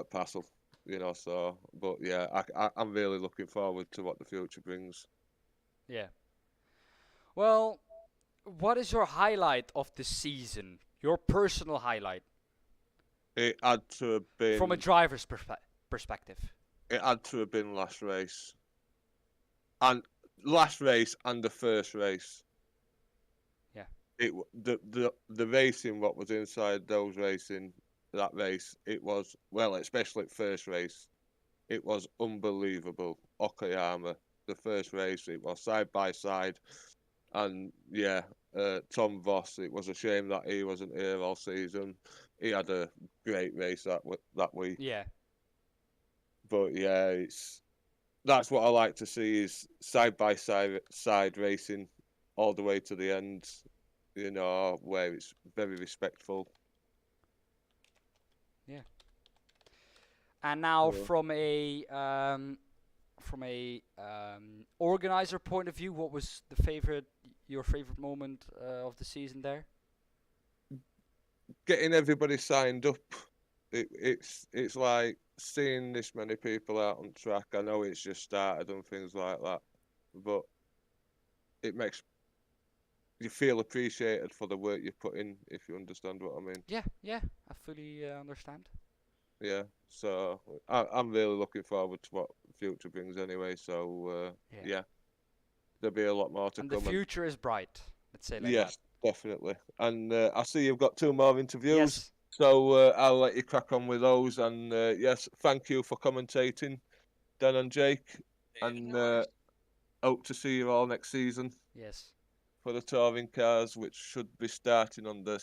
and parcel, you know. So, but yeah, I'm really looking forward to what the future brings.
Yeah. Well, what is your highlight of the season? Your personal highlight
It had to have been
from a driver's perspective.
it had to have been last race, and the first race.
Yeah.
The racing, what was inside those that race, it was, well, especially at first race, it was unbelievable. Okayama, the first race, it was side by side, and yeah, Tom Voss. It was a shame that he wasn't here all season. He had a great race that week.
Yeah.
But yeah, that's what I like to see, is side by side racing all the way to the end. You know, where it's very respectful.
And now
Yeah.
from a organizer point of view, what was your favorite moment of the season there?
Getting everybody signed up. It's like seeing this many people out on track. I know it's just started and things like that, but it makes you feel appreciated for the work you put in, if you understand what I mean.
Yeah, I fully understand.
Yeah, so I'm really looking forward to what the future brings anyway. So yeah, there'll be a lot more to
And
come.
the future is bright. Let's say like
Yes, definitely. And I see you've got 2 more
that.
interviews,
Yes.
so I'll let you crack on with those. And yes, thank you for commentating. Dan and Jake, and hope to see you all next season
Yes.
for the touring cars, which should be starting on the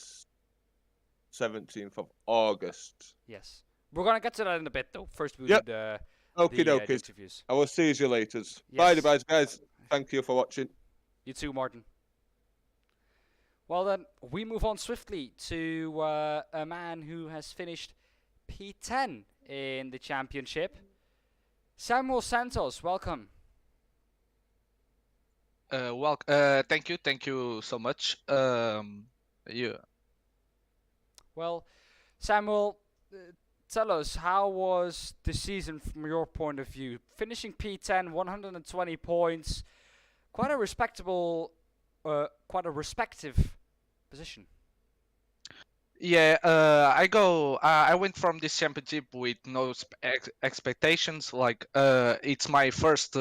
17th of August.
Yes. We're gonna get to that in a bit, though. First, we'll
Yep.
do the
Okie
the
dokies.
interviews.
I will see you later.
Yes.
Bye, guys. Thank you for watching.
You too, Martin. Well then, we move on swiftly to a man who has finished P10 in the championship. Samuel Santos, welcome.
Thank you so much. Yeah,
Well, Samuel, tell us, how was the season from your point of view? Finishing P10, 120 points, quite a respectable, quite a respective position.
yeah. I went from this championship with no expectations. Like, it's my first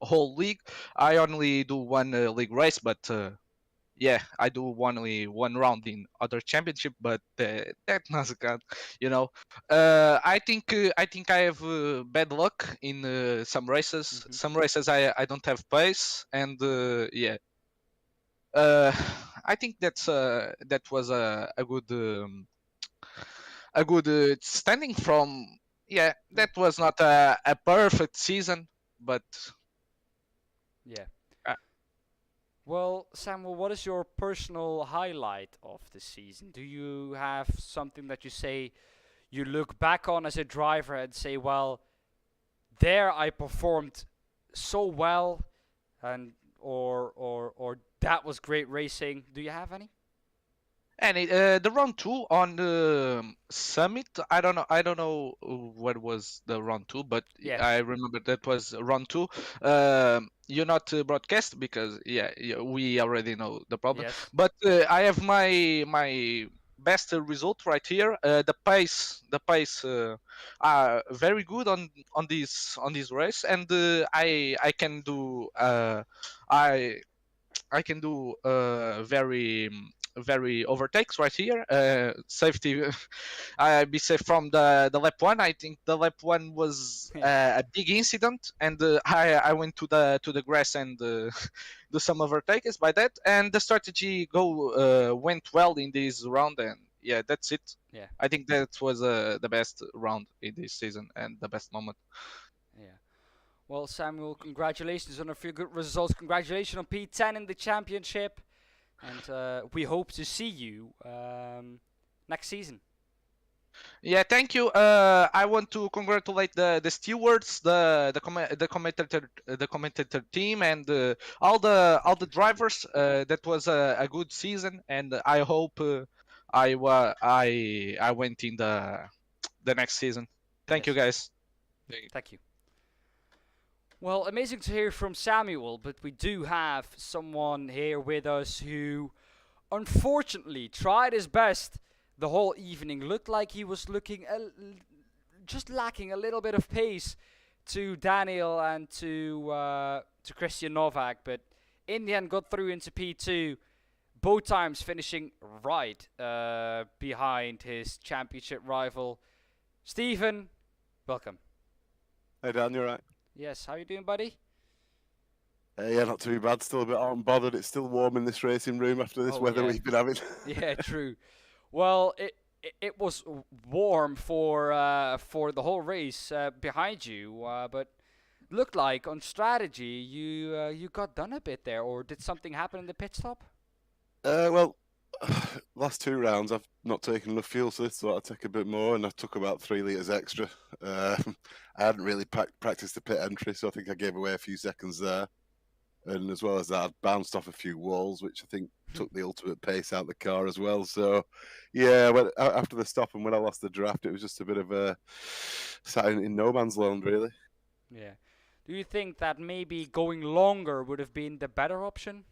whole league. I only do one league race, but yeah, I do only one round in other championship, but that doesn't count, you know. I think I have bad luck in some races.
Mm-hmm.
Some races I don't have pace, and yeah. Uh, I think that was a good standing from. Yeah, that was not a perfect season, but
Yeah.
uh,
Well, Samuel, what is your personal highlight of the season? Do you have something that you say you look back on as a driver and say, well, there I performed so well, and or that was great racing? Do you have any?
and the round two on the summit, I don't know what was the round two, but
Yeah.
I remember that was round two. You're not broadcast because yeah, we already know the problem.
Yes.
But I have my best result right here. The pace are very good on this race, and I can do I I can do very overtakes right here. Safety, I be safe from the lap one. I think the lap one was a big incident, and I went to the grass and do some overtakes by that. And the strategy went well in this round, and yeah, that's it.
Yeah.
I think that was the best round in this season and the best moment.
Yeah. Well, Samuel, congratulations on a few good results. Congratulations on P10 in the championship, and we hope to see you next season.
Yeah, thank you. I want to congratulate the stewards, the commentator team, and all the drivers. That was a good season, and I hope I went in the next season. Thank you,
Yes.
guys.
Thank you. Well, amazing to hear from Samuel, but we do have someone here with us who unfortunately tried his best the whole evening. Looked like he was just lacking a little bit of pace to Daniel and to Christian Novak, but in the end got through into P2, both times finishing right behind his championship rival. Stephen, welcome.
Hey Dan, you alright?
Yes, how you doing, buddy?
Yeah, not too bad. Still a bit hot and bothered. It's still warm in this racing room after this weather
Yeah.
we've been having.
Yeah, true. Well, it was warm for the whole race behind you, but looked like on strategy you got done a bit there, or did something happen in the pit stop?
Well, last two rounds I've not taken enough fuel, so this thought I'd take a bit more, and I took about 3 litres extra. I hadn't really practiced the pit entry, so I think I gave away a few seconds there. And as well as that, I'd bounced off a few walls, which I think took the ultimate pace out of the car as well. So, yeah, after the stop and when I lost the draft, it was just a bit of a sat in no man's land, really.
Yeah. Do you think that maybe going longer would have been the better option?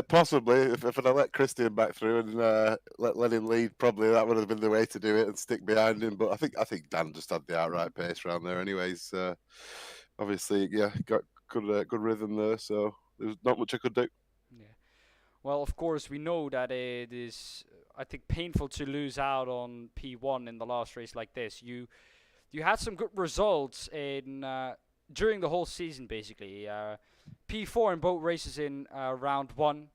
Possibly, if I'd have let Christian back through and let him lead, probably that would have been the way to do it and stick behind him. But I think Dan just had the outright pace around there, anyways. Obviously, yeah, got good rhythm there, so there's not much I could do.
Yeah. Well, of course, we know that it is, I think, painful to lose out on P1 in the last race like this. you had some good results in during the whole season, basically. P4 in both races in round 1.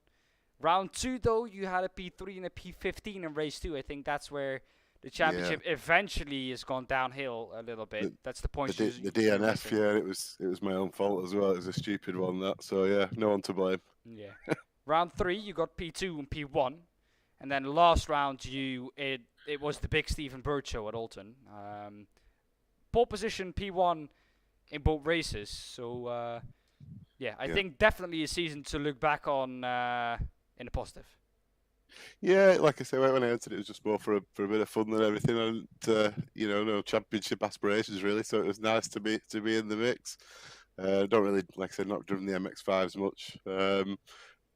Round 2, though, you had a P3 and a P15 in race 2. I think that's where the championship eventually has gone downhill a little bit. That's the point.
The DNF, yeah, it was my own fault as well. It was a stupid one, that. So yeah, no one to blame.
Yeah. Round 3, you got P2 and P1, and then last round, it was the big Stephen Bird show at Alton. Pole position P1 in both races. So yeah, I think definitely a season to look back on in a positive.
Yeah, like I say, when I entered, it was just more for a bit of fun than everything, and no championship aspirations really. So it was nice to be in the mix. Don't really, like I said, not driven the MX5s much.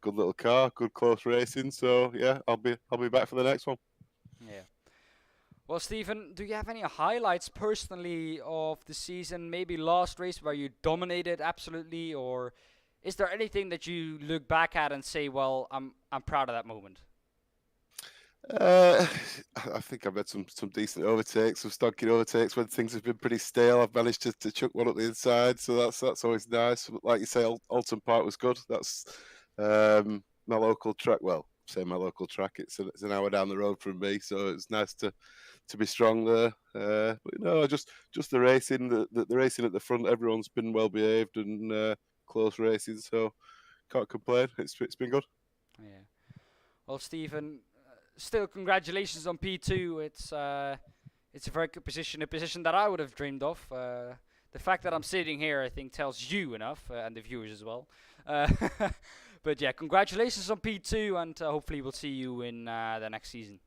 Good little car, good close racing. So yeah, I'll be back for the next one.
Yeah. Well, Stephen, do you have any highlights personally of the season? Maybe last race where you dominated absolutely, or is there anything that you look back at and say, "Well, I'm proud of that moment"?
I think I've had some decent overtakes, some stonking overtakes when things have been pretty stale. I've managed to chuck one up the inside, so that's always nice. Like you say, Alton Park was good. That's my local track. Well, say my local track. It's an hour down the road from me, so it's nice to be strong there. But no, just the racing, the racing at the front. Everyone's been well behaved and close racing, so can't complain. It's been good.
Yeah. Well, Stephen, still congratulations on P2. It's a very good position, a position that I would have dreamed of. The fact that I'm sitting here, I think, tells you enough, and the viewers as well. But yeah, congratulations on P2, and hopefully we'll see you in the next season.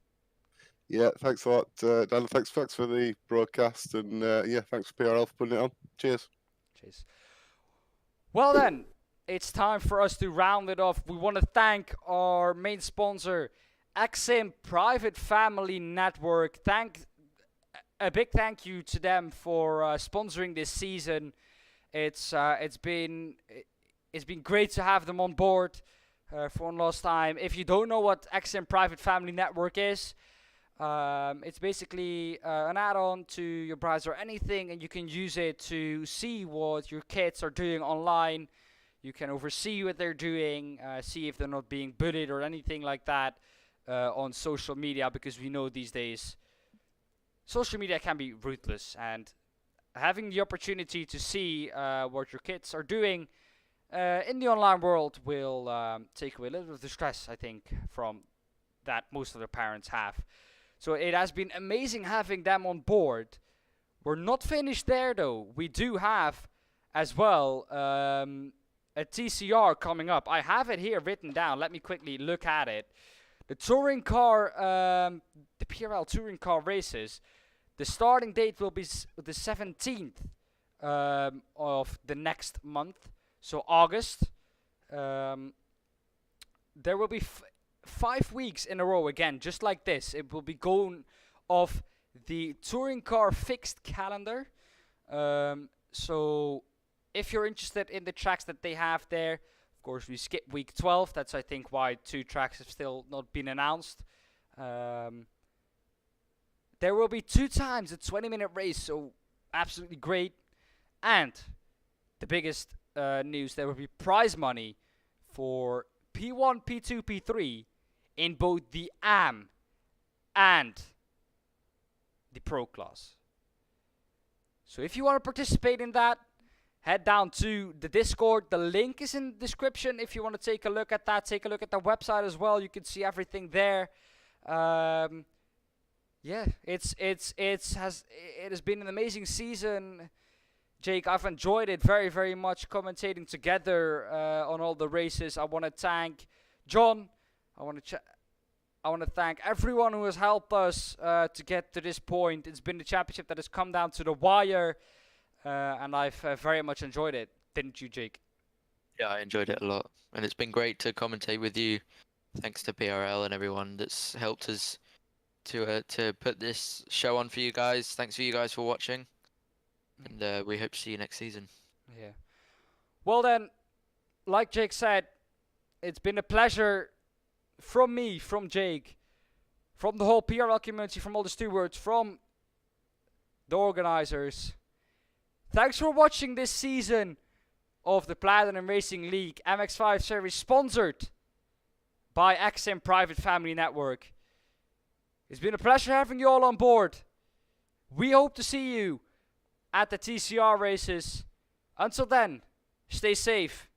Yeah, thanks a lot, Dan. Thanks for the broadcast, and yeah, thanks for PRL for putting it on. Cheers.
Cheers. Well then, it's time for us to round it off. We want to thank our main sponsor, XM Private Family Network. A big thank you to them for sponsoring this season. It's been great to have them on board for one last time. If you don't know what XM Private Family Network is, it's basically an add-on to your browser or anything, and you can use it to see what your kids are doing online. You can oversee what they're doing, see if they're not being bullied or anything like that on social media, because we know these days social media can be ruthless, and having the opportunity to see what your kids are doing in the online world will take away a little bit of the stress, I think, from that most of the parents have. So it has been amazing having them on board. We're not finished there, though. We do have, as well, a TCR coming up. I have it here written down. Let me quickly look at it. The touring car, the PRL touring car races, the starting date will be the 17th of the next month, so August. There will be 5 weeks in a row again, just like this. It will be going off the touring car fixed calendar. So if you're interested in the tracks that they have there, of course we skip week 12. That's, I think, why 2 tracks have still not been announced. There will be 2 times a 20-minute race, so absolutely great. And the biggest news, there will be prize money for P1, P2, P3 in both the AM and the Pro class. So if you want to participate in that, head down to the Discord. The link is in the description if you want to take a look at that. Take a look at the website as well. You can see everything there. Yeah, it has been an amazing season, Jake. I've enjoyed it very, very much, commentating together on all the races. I want to thank John. I want to thank everyone who has helped us to get to this point. It's been the championship that has come down to the wire, and I've very much enjoyed it. Didn't you, Jake?
Yeah, I enjoyed it a lot, and it's been great to commentate with you. Thanks to PRL and everyone that's helped us to put this show on for you guys. Thanks for you guys for watching, and we hope to see you next season.
Yeah. Well then, like Jake said, it's been a pleasure from me, from Jake, from the whole PRL community, from all the stewards, from the organizers. Thanks for watching this season of the Platinum Racing League MX5 Series, sponsored by XM Private Family Network. It's been a pleasure having you all on board. We hope to see you at the TCR races. Until then, stay safe